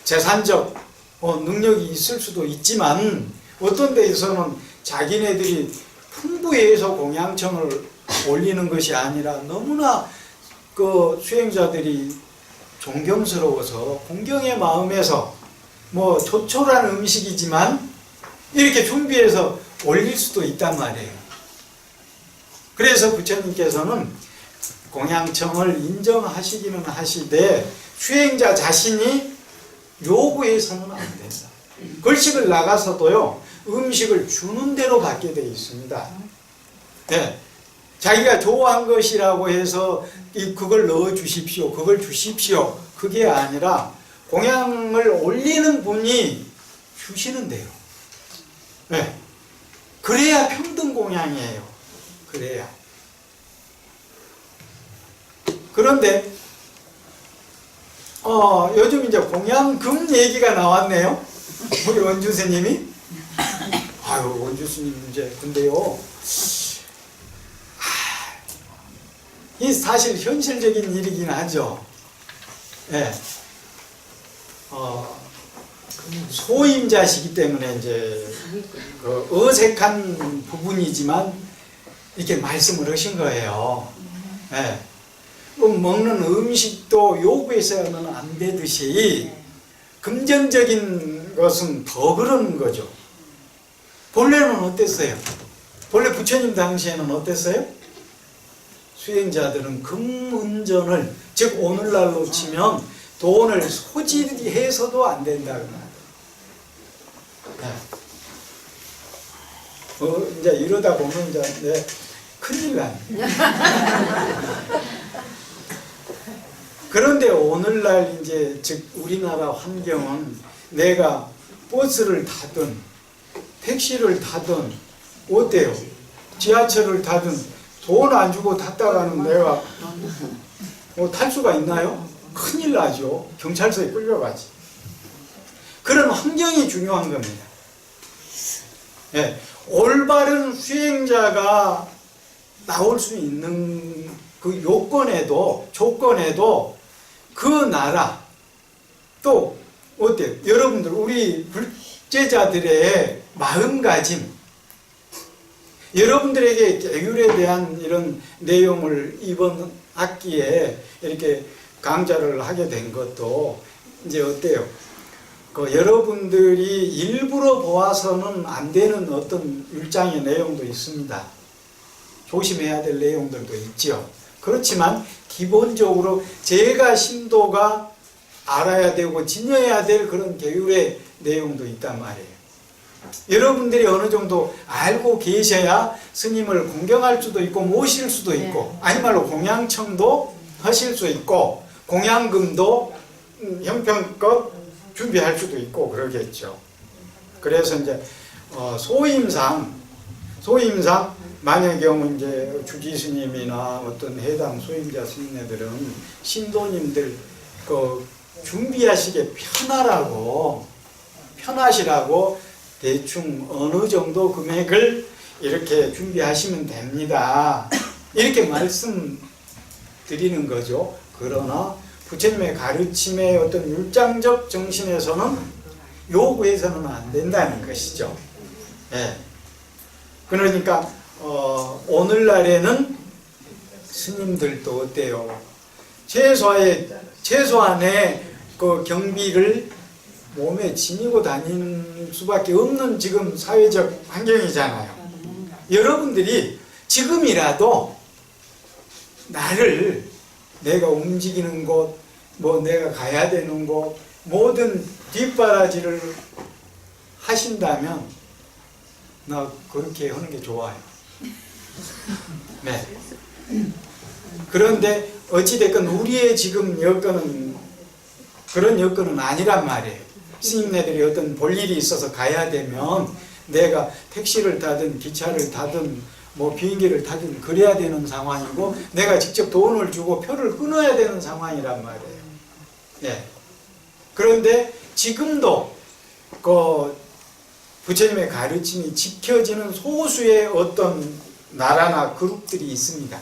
재산적 능력이 있을 수도 있지만, 어떤 데에서는 자기네들이 풍부해서 공양청을 올리는 것이 아니라 너무나 수행자들이 존경스러워서 공경의 마음에서 뭐 조촐한 음식이지만 이렇게 준비해서 올릴 수도 있단 말이에요. 그래서 부처님께서는 공양청을 인정하시기는 하시되 수행자 자신이 요구해서는 안 된다. 걸식을 나가서도요, 음식을 주는 대로 받게 되어 있습니다. 네. 자기가 좋아한 것이라고 해서 그걸 넣어 주십시오, 그걸 주십시오, 그게 아니라 공양을 올리는 분이 주시는 대로. 네. 그래야 평등 공양이에요. 그래야. 그런데 요즘 이제 공양금 얘기가 나왔네요. 우리 원주 스님이. 아유, 원주 스님 이제 근데요, 이 사실 현실적인 일이긴 하죠. 예. 소임자시기 때문에 이제 어색한 부분이지만 이렇게 말씀을 하신 거예요. 예. 먹는 음식도 요구해서는 안 되듯이 금전적인 것은 더 그러는 거죠. 본래는 어땠어요? 본래 부처님 당시에는 어땠어요? 수행자들은 금은전을, 즉 오늘날로 치면 돈을 소지해서도 안 된다고 말해요. 이제 이러다 보면 이제 큰일 나요. 그런데 오늘날 이제 즉 우리나라 환경은 내가 버스를 타든 택시를 타든 어때요? 지하철을 타든 돈 안 주고 탔다가는 내가 탈 수가 있나요? 큰일 나죠. 경찰서에 끌려가지. 그런 환경이 중요한 겁니다. 예, 올바른 수행자가 나올 수 있는 그 요건에도 조건에도 그 나라 또 어때요? 여러분들 우리 불제자들의 마음가짐 여러분들에게 계율에 대한 이런 내용을 이번 학기에 이렇게 강좌를 하게 된 것도 이제 어때요? 여러분들이 일부러 보아서는 안 되는 어떤 율장의 내용도 있습니다. 조심해야 될 내용들도 있죠. 그렇지만 기본적으로 제가 신도가 알아야 되고 지녀야 될 그런 계율의 내용도 있단 말이에요. 여러분들이 어느 정도 알고 계셔야 스님을 공경할 수도 있고 모실 수도 있고 아니 말로 공양청도 하실 수 있고 공양금도 형편껏 준비할 수도 있고 그러겠죠. 그래서 이제 소임상 만약의 경우 이제 주지 스님이나 어떤 해당 소임자 스님네들은 신도님들 준비하시게 편하시라고 대충 어느 정도 금액을 이렇게 준비하시면 됩니다. 이렇게 말씀드리는 거죠. 그러나 부처님의 가르침의 어떤 율장적 정신에서는 요구해서는 안 된다는 것이죠. 예. 그러니까 오늘날에는 스님들도 어때요? 최소한의 그 경비를 몸에 지니고 다니는 수밖에 없는 지금 사회적 환경이잖아요. 여러분들이 지금이라도 나를 내가 움직이는 곳, 내가 가야 되는 곳, 모든 뒷바라지를 하신다면 나 그렇게 하는 게 좋아요. 네. 그런데 어찌됐건 우리의 지금 여건은 그런 여건은 아니란 말이에요. 스님네들이 어떤 볼일이 있어서 가야 되면 내가 택시를 타든 기차를 타든 비행기를 타든 그래야 되는 상황이고 내가 직접 돈을 주고 표를 끊어야 되는 상황이란 말이에요. 예. 그런데 지금도 부처님의 가르침이 지켜지는 소수의 어떤 나라나 그룹들이 있습니다.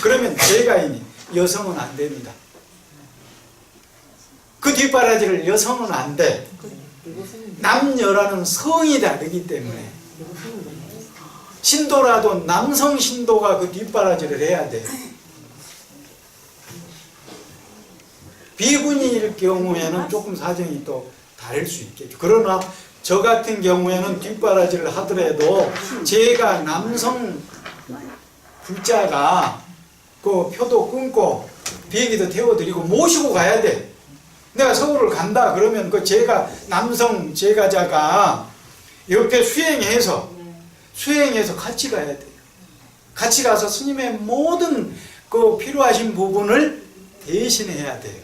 그러면 제가이니 여성은 안 됩니다. 그 뒷바라지를 여성은 안 돼. 남녀라는 성이 다르기 때문에 신도라도 남성 신도가 그 뒷바라지를 해야 돼요. 비군이일 경우에는 조금 사정이 또 다를 수 있겠죠. 그러나 저 같은 경우에는 뒷바라지를 하더라도 제가 남성 불자가 그 표도 끊고 비행기도 태워드리고 모시고 가야 돼. 내가 서울을 간다 그러면 그 제가 남성 제가자가 옆에 수행해서 같이 가야 돼요. 같이 가서 스님의 모든 그 필요하신 부분을 대신해야 돼요.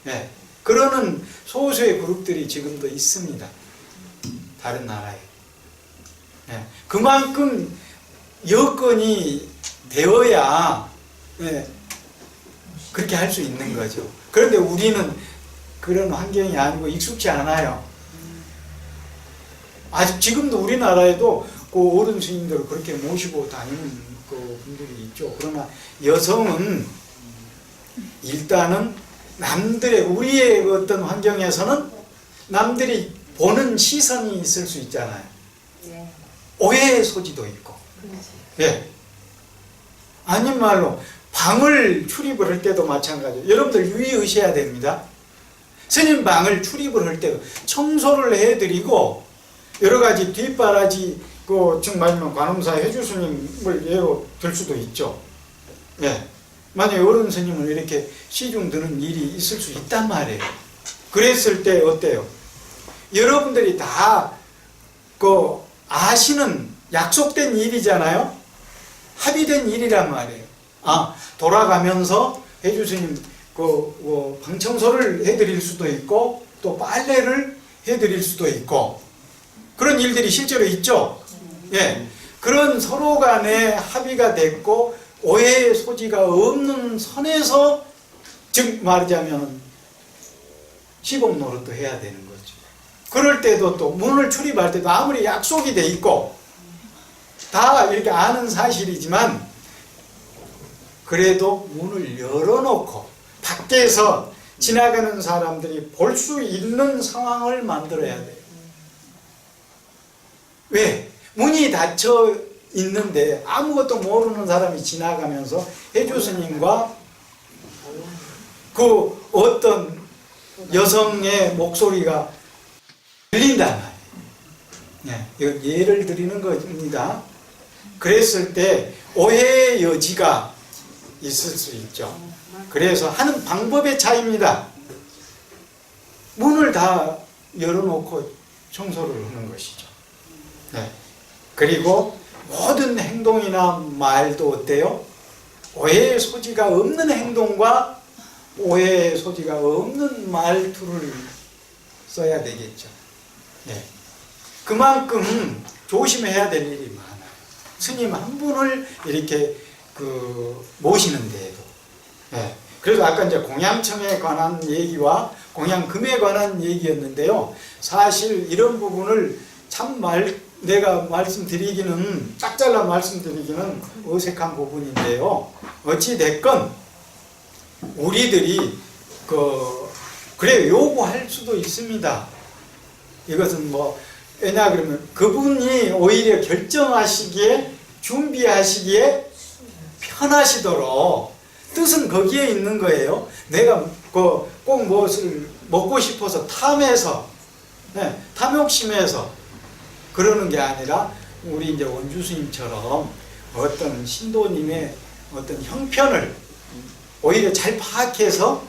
네. 그러는 소수의 그룹들이 지금도 있습니다. 다른 나라에. 네. 그만큼 여건이 되어야 그렇게 할 수 있는 거죠. 그런데 우리는 그런 환경이 아니고 익숙치 않아요. 아직 지금도 우리나라에도 그 어른 스님들을 그렇게 모시고 다니는 그 분들이 있죠. 그러나 여성은 일단은 우리의 어떤 환경에서는 남들이 보는 시선이 있을 수 있잖아요. 오해의 소지도 있고. 예. 아닌 말로 방을 출입을 할 때도 마찬가지예요. 여러분들 유의하셔야 됩니다. 스님 방을 출입을 할 때 청소를 해드리고 여러 가지 뒷바라지 정말이면 관음사 해주스님을 예로 들 수도 있죠. 예. 만약에 어른 스님을 이렇게 시중 드는 일이 있을 수 있단 말이에요. 그랬을 때 어때요? 여러분들이 다 아시는 약속된 일이잖아요. 합의된 일이란 말이에요. 돌아가면서 해주스님 방 청소를 해드릴 수도 있고 또 빨래를 해드릴 수도 있고 그런 일들이 실제로 있죠. 예, 그런 서로 간에 합의가 됐고 오해의 소지가 없는 선에서 즉 말하자면 시범 노릇도 해야 되는 거죠. 그럴 때도 또 문을 출입할 때도 아무리 약속이 돼 있고 다 이렇게 아는 사실이지만 그래도 문을 열어놓고 밖에서 지나가는 사람들이 볼 수 있는 상황을 만들어야 돼요. 왜? 문이 닫혀 있는데 아무것도 모르는 사람이 지나가면서 해주스님과 그 어떤 여성의 목소리가 들린단 말이에요. 이건 예를 드리는 겁니다. 그랬을 때 오해의 여지가 있을 수 있죠. 그래서 하는 방법의 차이입니다. 문을 다 열어놓고 청소를 하는 것이죠. 네. 그리고 모든 행동이나 말도 어때요? 오해의 소지가 없는 행동과 오해의 소지가 없는 말투를 써야 되겠죠. 네. 그만큼 조심해야 될 일이 많아요. 스님 한 분을 이렇게 모시는데도. 네. 그래서 아까 이제 공양청에 관한 얘기와 공양금에 관한 얘기였는데요. 사실 이런 부분을 내가 말씀드리기는 딱 잘라 말씀드리기는 어색한 부분인데요. 어찌 됐건 우리들이 그래 요구할 수도 있습니다. 이것은 왜냐 그러면 그분이 오히려 결정하시기에 준비하시기에 편하시도록 뜻은 거기에 있는 거예요. 내가 꼭 무엇을 먹고 싶어서 탐해서 탐욕심에서 그러는 게 아니라 우리 이제 원주 스님처럼 어떤 신도님의 어떤 형편을 오히려 잘 파악해서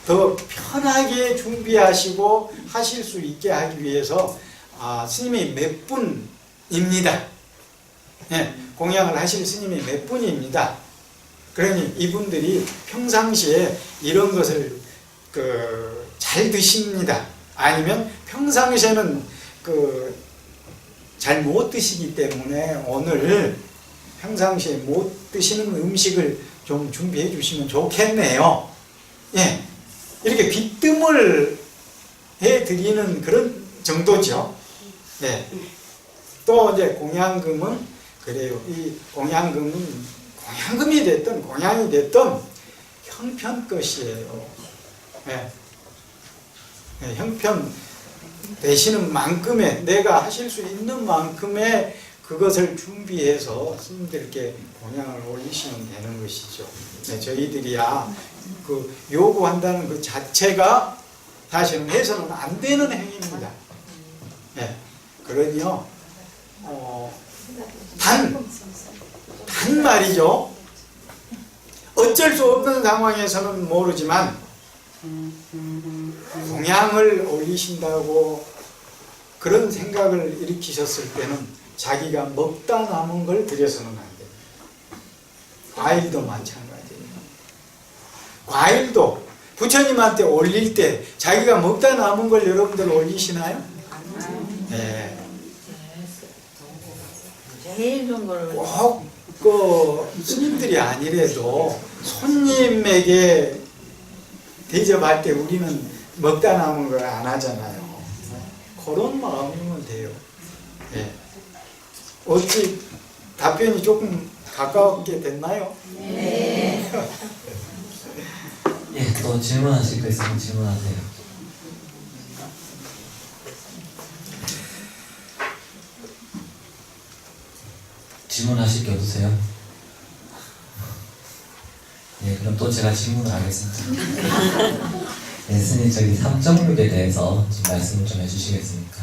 더 편하게 준비하시고 하실 수 있게 하기 위해서 스님이 몇 분입니다. 공양을 하실 스님이 몇 분입니다. 그러니 이분들이 평상시에 이런 것을 잘 드십니다. 아니면 평상시에는 잘 못 드시기 때문에 오늘 평상시에 못 드시는 음식을 좀 준비해 주시면 좋겠네요. 예, 이렇게 빗뜸을 해 드리는 그런 정도죠. 예. 또 이제 공양금은 그래요. 이 공양금은 공양금이 됐든 공양이 됐든 형편 것이에요. 예. 예, 형편 되시는 만큼의 내가 하실 수 있는 만큼의 그것을 준비해서 스님들께 공양을 올리시면 되는 것이죠. 네, 저희들이야 요구한다는 그 자체가 사실은 해서는 안 되는 행위입니다. 네, 그러니요 단 말이죠. 어쩔 수 없는 상황에서는 모르지만 공양을 올리신다고 그런 생각을 일으키셨을 때는 자기가 먹다 남은 걸 드려서는 안 됩니다. 과일도 마찬가지예요. 과일도 부처님한테 올릴 때 자기가 먹다 남은 걸 여러분들 올리시나요? 네. 제일 좋은 걸 꼭 스님들이 아니래도 손님에게 대접할 때 우리는 먹다 남은 걸 안 하잖아요. 그런 마음이면 돼요. 네. 어찌 답변이 조금 가깝게 됐나요? 네. 예, 또 질문하실 거 있으면 질문하세요. 질문하실 게 없으세요? 예, 그럼 또 제가 질문을 하겠습니다. 네, 스님 저기 삼정육에 대해서 좀 말씀을 좀 해주시겠습니까?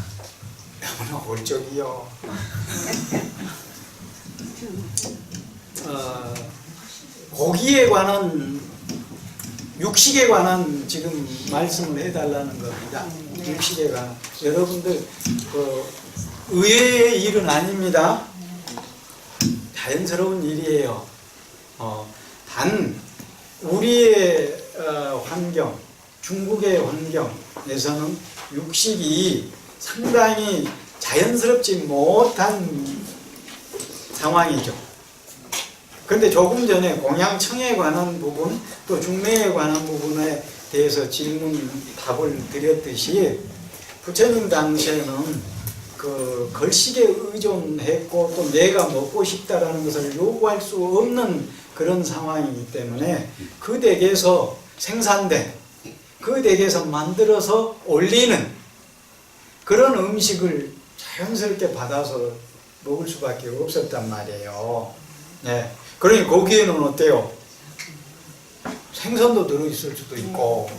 너무나 홀적이요. 고기에 관한 육식에 관한 지금 말씀을 해달라는 겁니다. 육식에 관한 여러분들 의외의 일은 아닙니다. 자연스러운 일이에요. 단 우리의 환경, 중국의 환경에서는 육식이 상당히 자연스럽지 못한 상황이죠. 그런데 조금 전에 공양청에 관한 부분, 또 중매에 관한 부분에 대해서 답을 드렸듯이 부처님 당시에는 그 걸식에 의존했고 또 내가 먹고 싶다라는 것을 요구할 수 없는 그런 상황이기 때문에 그 댁에서 생산된, 그 댁에서 만들어서 올리는 그런 음식을 자연스럽게 받아서 먹을 수밖에 없었단 말이에요. 네. 그러니 거기에는 어때요? 생선도 들어있을 수도 있고,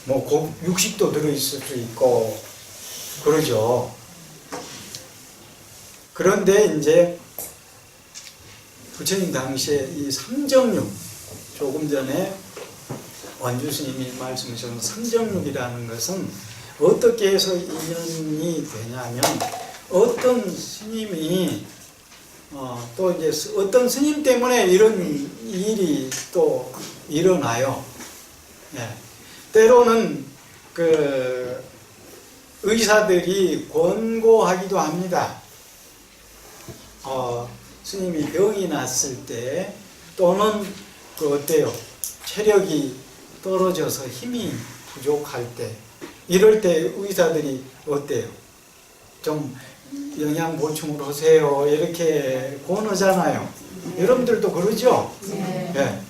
뭐 육식도 들어있을 수 있고, 그러죠. 그런데 이제 부처님 당시에 이 삼정육, 조금 전에 원주 스님이 말씀하신 삼정육이라는 것은 어떻게 해서 인연이 되냐면, 어떤 스님이 또 이제 어떤 스님 때문에 이런 일이 또 일어나요. 예. 때로는 그 의사들이 권고하기도 합니다. 스님이 병이 났을 때 또는 그 어때요? 체력이 떨어져서 힘이 부족할 때, 이럴 때 의사들이 어때요? 좀 영양 보충을 하세요, 이렇게 권하잖아요. 여러분들도 그러죠? 네.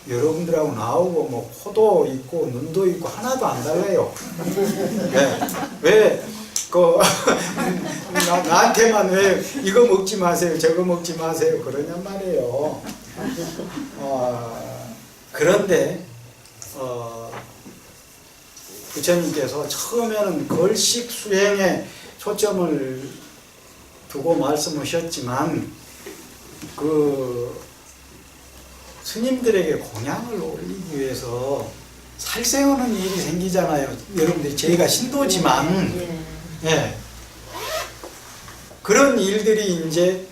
여러분들하고 나오고 뭐 코도 있고 눈도 있고 하나도 안 달라요. 네. 왜 나한테만 왜 이거 먹지 마세요, 저거 먹지 마세요 그러냔 말이에요. 그런데 부처님께서 처음에는 걸식 수행에 초점을 두고 말씀하셨지만 그 스님들에게 공양을 올리기 위해서 살생하는 일이 생기잖아요. 여러분들 저희가 신도지만 예. 그런 일들이 이제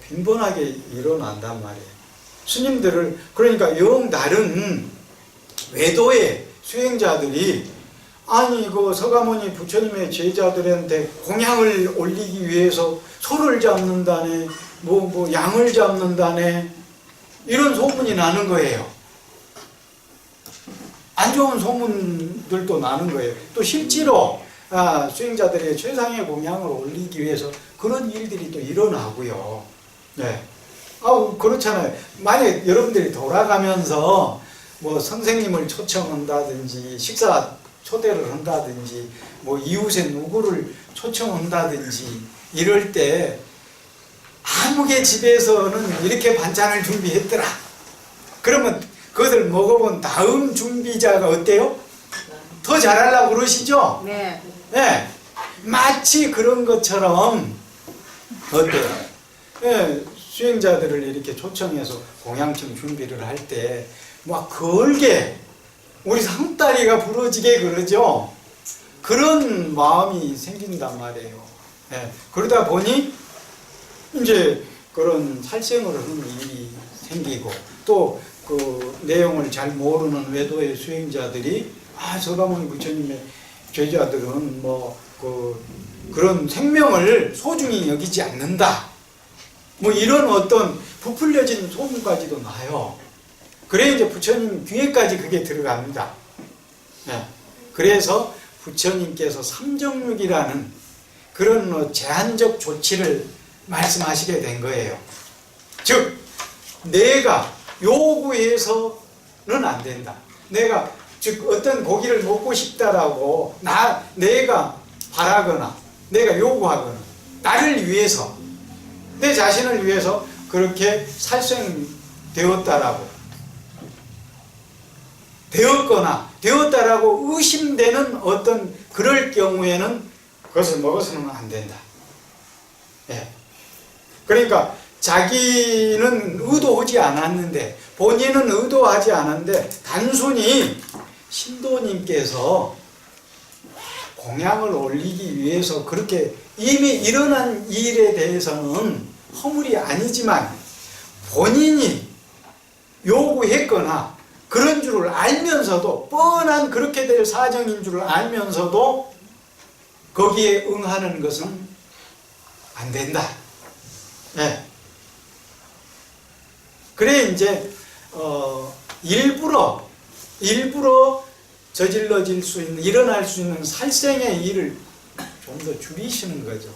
빈번하게 일어난단 말이에요. 스님들을, 그러니까 영 다른 외도의 수행자들이 아니 그 서가모니 부처님의 제자들한테 공양을 올리기 위해서 소를 잡는다네, 뭐 양을 잡는다네, 이런 소문이 나는 거예요. 안 좋은 소문들도 나는 거예요. 또 실제로 수행자들의 최상의 공양을 올리기 위해서 그런 일들이 또 일어나고요. 네. 그렇잖아요. 만약 여러분들이 돌아가면서 뭐 선생님을 초청한다든지 식사 초대를 한다든지 뭐 이웃의 누구를 초청한다든지 이럴 때 아무개 집에서는 이렇게 반찬을 준비했더라. 그러면 그것을 먹어본 다음 준비자가 어때요? 더 잘하려고 그러시죠? 네. 네. 마치 그런 것처럼 어때요? 네. 수행자들을 이렇게 초청해서 공양청 준비를 할 때 막 걸게 우리 상다리가 부러지게 그러죠. 그런 마음이 생긴단 말이에요. 네. 그러다 보니 이제 그런 살생을 하는 일이 생기고, 또 그 내용을 잘 모르는 외도의 수행자들이 서가모니 부처님의 제자들은 뭐 그런 생명을 소중히 여기지 않는다, 뭐 이런 어떤 부풀려진 소문까지도 나요. 그래 이제 부처님 귀에까지 그게 들어갑니다. 네. 그래서 부처님께서 삼정육이라는 그런 제한적 조치를 말씀하시게 된 거예요. 즉 내가 요구해서는 안 된다. 내가 즉 어떤 고기를 먹고 싶다라고 내가 바라거나 내가 요구하거나 나를 위해서, 내 자신을 위해서 그렇게 살생되었다라고 되었다라고 의심되는 어떤 그럴 경우에는 그것을 먹어서는 안 된다. 예. 그러니까 자기는 의도하지 않았는데, 본인은 의도하지 않았는데 단순히 신도님께서 공양을 올리기 위해서 그렇게 이미 일어난 일에 대해서는 허물이 아니지만 본인이 요구했거나 그런 줄을 알면서도 뻔한 그렇게 될 사정인 줄을 알면서도 거기에 응하는 것은 안 된다. 네. 그래 이제 일부러 저질러질 수 있는 일어날 수 있는 살생의 일을 좀 더 줄이시는 거죠.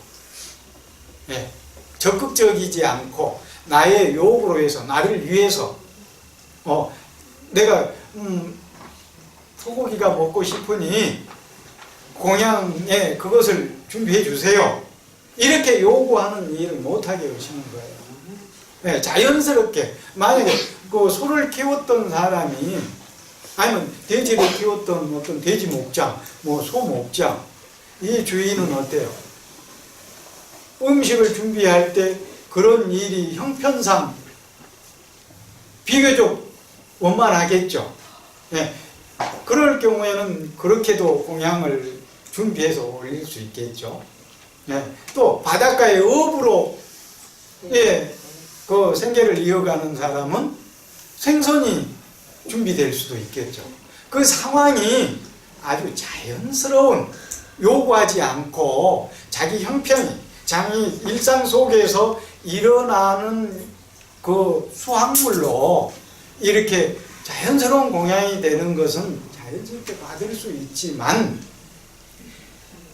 네. 적극적이지 않고 나의 욕으로 해서 나를 위해서 내가 소고기가 먹고 싶으니 공양에 그것을 준비해 주세요. 이렇게 요구하는 일을 못하게 하시는 거예요. 네, 자연스럽게 만약에 그 소를 키웠던 사람이 아니면 돼지를 키웠던 어떤 돼지 목장, 뭐 소 목장 이 주인은 어때요? 음식을 준비할 때 그런 일이 형편상 비교적 원만하겠죠. 네. 그럴 경우에는 그렇게도 공양을 준비해서 올릴 수 있겠죠. 네. 또 바닷가에 어부로 그 생계를 이어가는 사람은 생선이 준비될 수도 있겠죠. 그 상황이 아주 자연스러운 요구하지 않고 자기 형편이 자기 일상 속에서 일어나는 그 수확물로 이렇게 자연스러운 공양이 되는 것은 자연스럽게 받을 수 있지만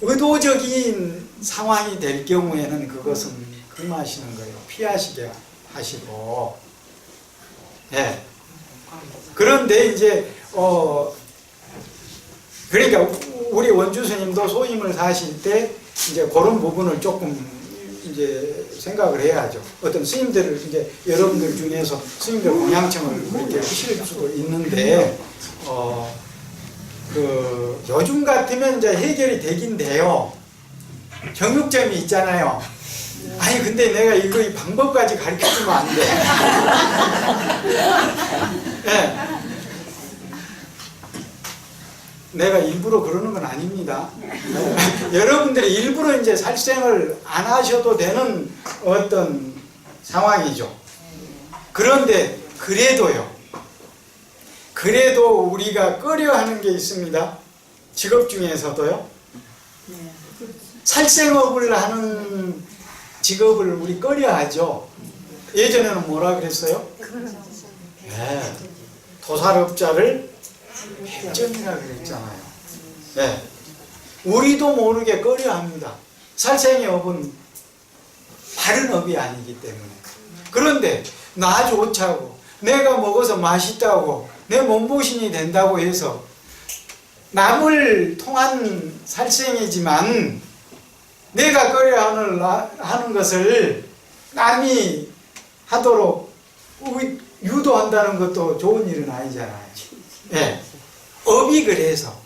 의도적인 상황이 될 경우에는 그것은 금하시는 거예요. 피하시게 하시고. 네. 그런데 이제 그러니까 우리 원주 스님도 소임을 사실 때 이제 그런 부분을 조금 이제 생각을 해야죠. 어떤 스님들을 이제 여러분들 중에서 스님들 공양청을 그렇게 하실 수도 있는데 그 요즘 같으면 이제 해결이 되긴 돼요. 정육점이 있잖아요. 아니 근데 내가 이거 이 방법까지 가르쳐주면 안 돼. 네. 내가 일부러 그러는 건 아닙니다. 여러분들이 일부러 이제 살생을 안 하셔도 되는 어떤 상황이죠. 그런데 그래도 우리가 꺼려하는 게 있습니다. 직업 중에서도요. 살생업을 하는 직업을 우리 꺼려하죠. 예전에는 뭐라 그랬어요? 네. 도살업자를 백전이라 그랬잖아요. 네. 우리도 모르게 꺼려합니다. 살생의 업은 바른 업이 아니기 때문에. 그런데 나 좋자고 내가 먹어서 맛있다고 내 몸보신이 된다고 해서 남을 통한 살생이지만 내가 꺼려하는 것을 남이 하도록 유도한다는 것도 좋은 일은 아니잖아요. 네. 업이 그래서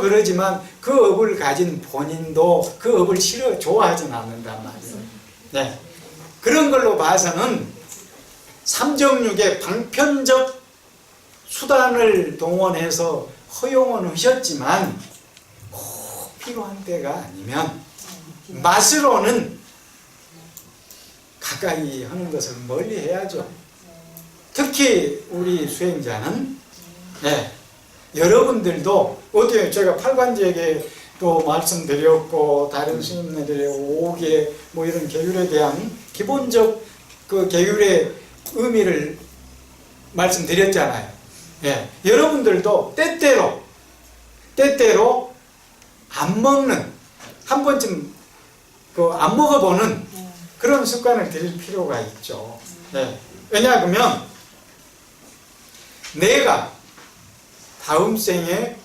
그러지만 그 업을 가진 본인도 그 업을 좋아하진 않는단 말이에요. 네. 그런 걸로 봐서는 삼정육의 방편적 수단을 동원해서 허용은 하셨지만 꼭 필요한 때가 아니면 맛으로는 가까이 하는 것을 멀리 해야죠. 특히 우리 수행자는 여러분들도 어떻게 제가 팔관지에게 또 말씀드렸고 다른 스님들의 5개 뭐 이런 계율에 대한 기본적 그 계율의 의미를 말씀드렸잖아요. 여러분들도 때때로 안 먹는 한 번쯤 안 먹어보는 그런 습관을 들일 필요가 있죠. 왜냐하면 내가 다음 생에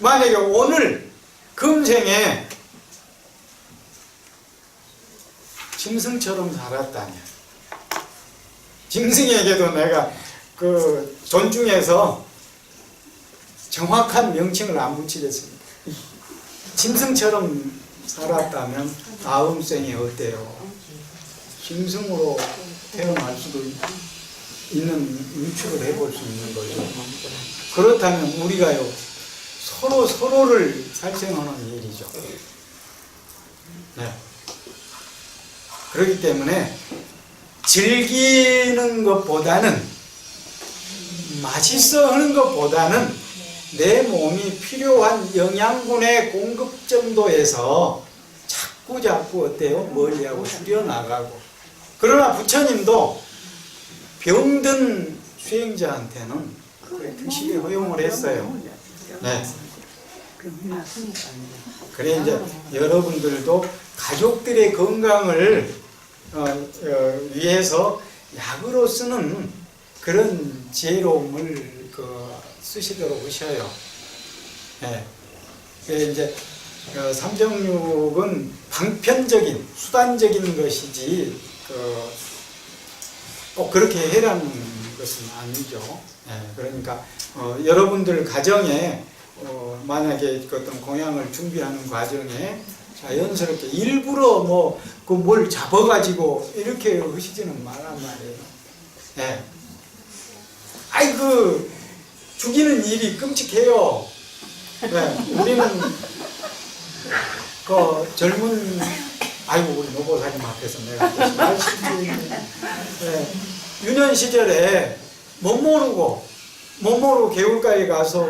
만약에 오늘 금생에 짐승처럼 살았다면 짐승에게도 내가 그 존중해서 정확한 명칭을 안 붙이겠습니다. 짐승처럼 살았다면 다음 생에 어때요? 짐승으로 태어날 수도 있는 유추를 해볼 수 있는 거죠. 그렇다면 우리가요 서로를 살생하는 일이죠. 그렇기 때문에 즐기는 것보다는 맛있어 하는 것보다는 내 몸이 필요한 영양분의 공급 정도에서 자꾸 어때요? 멀리하고 줄여나가고. 그러나 부처님도 병든 수행자한테는 드시게 허용을 했어요. 네. 그래 이제 여러분들도 가족들의 건강을 위해서 약으로 쓰는 그런 지혜로움을 쓰시도록 하셔요. 네. 이제 삼정육은 방편적인 수단적인 것이지 꼭 그렇게 해라는 것은 아니죠. 네. 그러니까 여러분들 가정에 만약에 어떤 공양을 준비하는 과정에 자연스럽게 일부러 뭘 잡아가지고 이렇게 하시지는 말란 말이에요. 네. 죽이는 일이 끔찍해요. 네. 우리는 젊은 우리 노보사님 앞에서 내가 네. 유년 시절에 못 모르고 개울가에 가서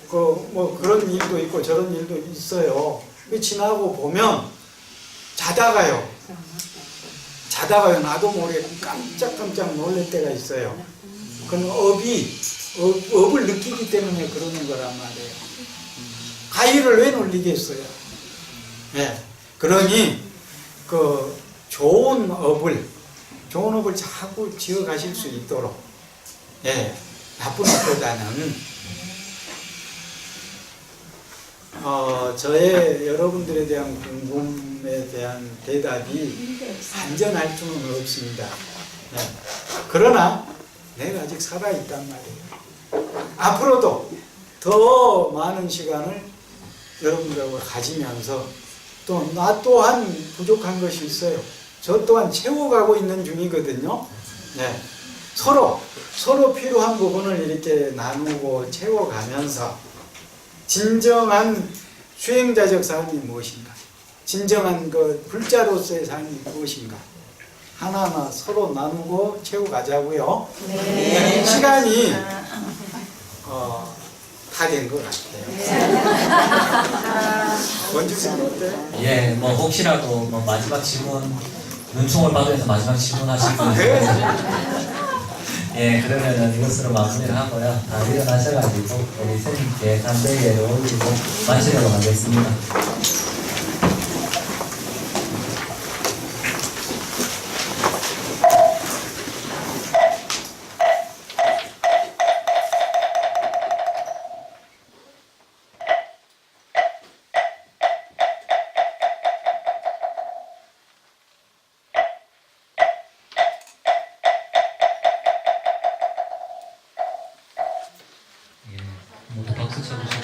그런 일도 있고 저런 일도 있어요. 지나고 보면 자다가요 나도 모르게 깜짝깜짝 놀랄 때가 있어요. 그건 업을 느끼기 때문에 그러는 거란 말이에요. 가위를 왜 놀리겠어요? 네. 그러니 좋은 업을 자꾸 지어가실 수 있도록 나쁜 업보다는 저의 여러분들에 대한 궁금에 대한 대답이 안전할 수는 없습니다. 네. 그러나 내가 아직 살아있단 말이에요. 앞으로도 더 많은 시간을 여러분들하고 가지면서 또 나 또한 부족한 것이 있어요. 저 또한 채워가고 있는 중이거든요. 네. 서로 필요한 부분을 이렇게 나누고 채워가면서 진정한 수행자적 삶이 무엇인가? 진정한 불자로서의 삶이 무엇인가? 하나하나 서로 나누고 채워가자고요. 네. 시간이 다 된 것 같아요. 원주님 어때요? 예, 혹시라도 마지막 질문 눈총을 받으면서 마지막 질문하실 분 예, 그러면은 이것으로 마무리를 하고요. 다 일어나셔가지고 우리 스님께 담배를 올리고 마시도록 하겠습니다. 모두 박수 쳐주시고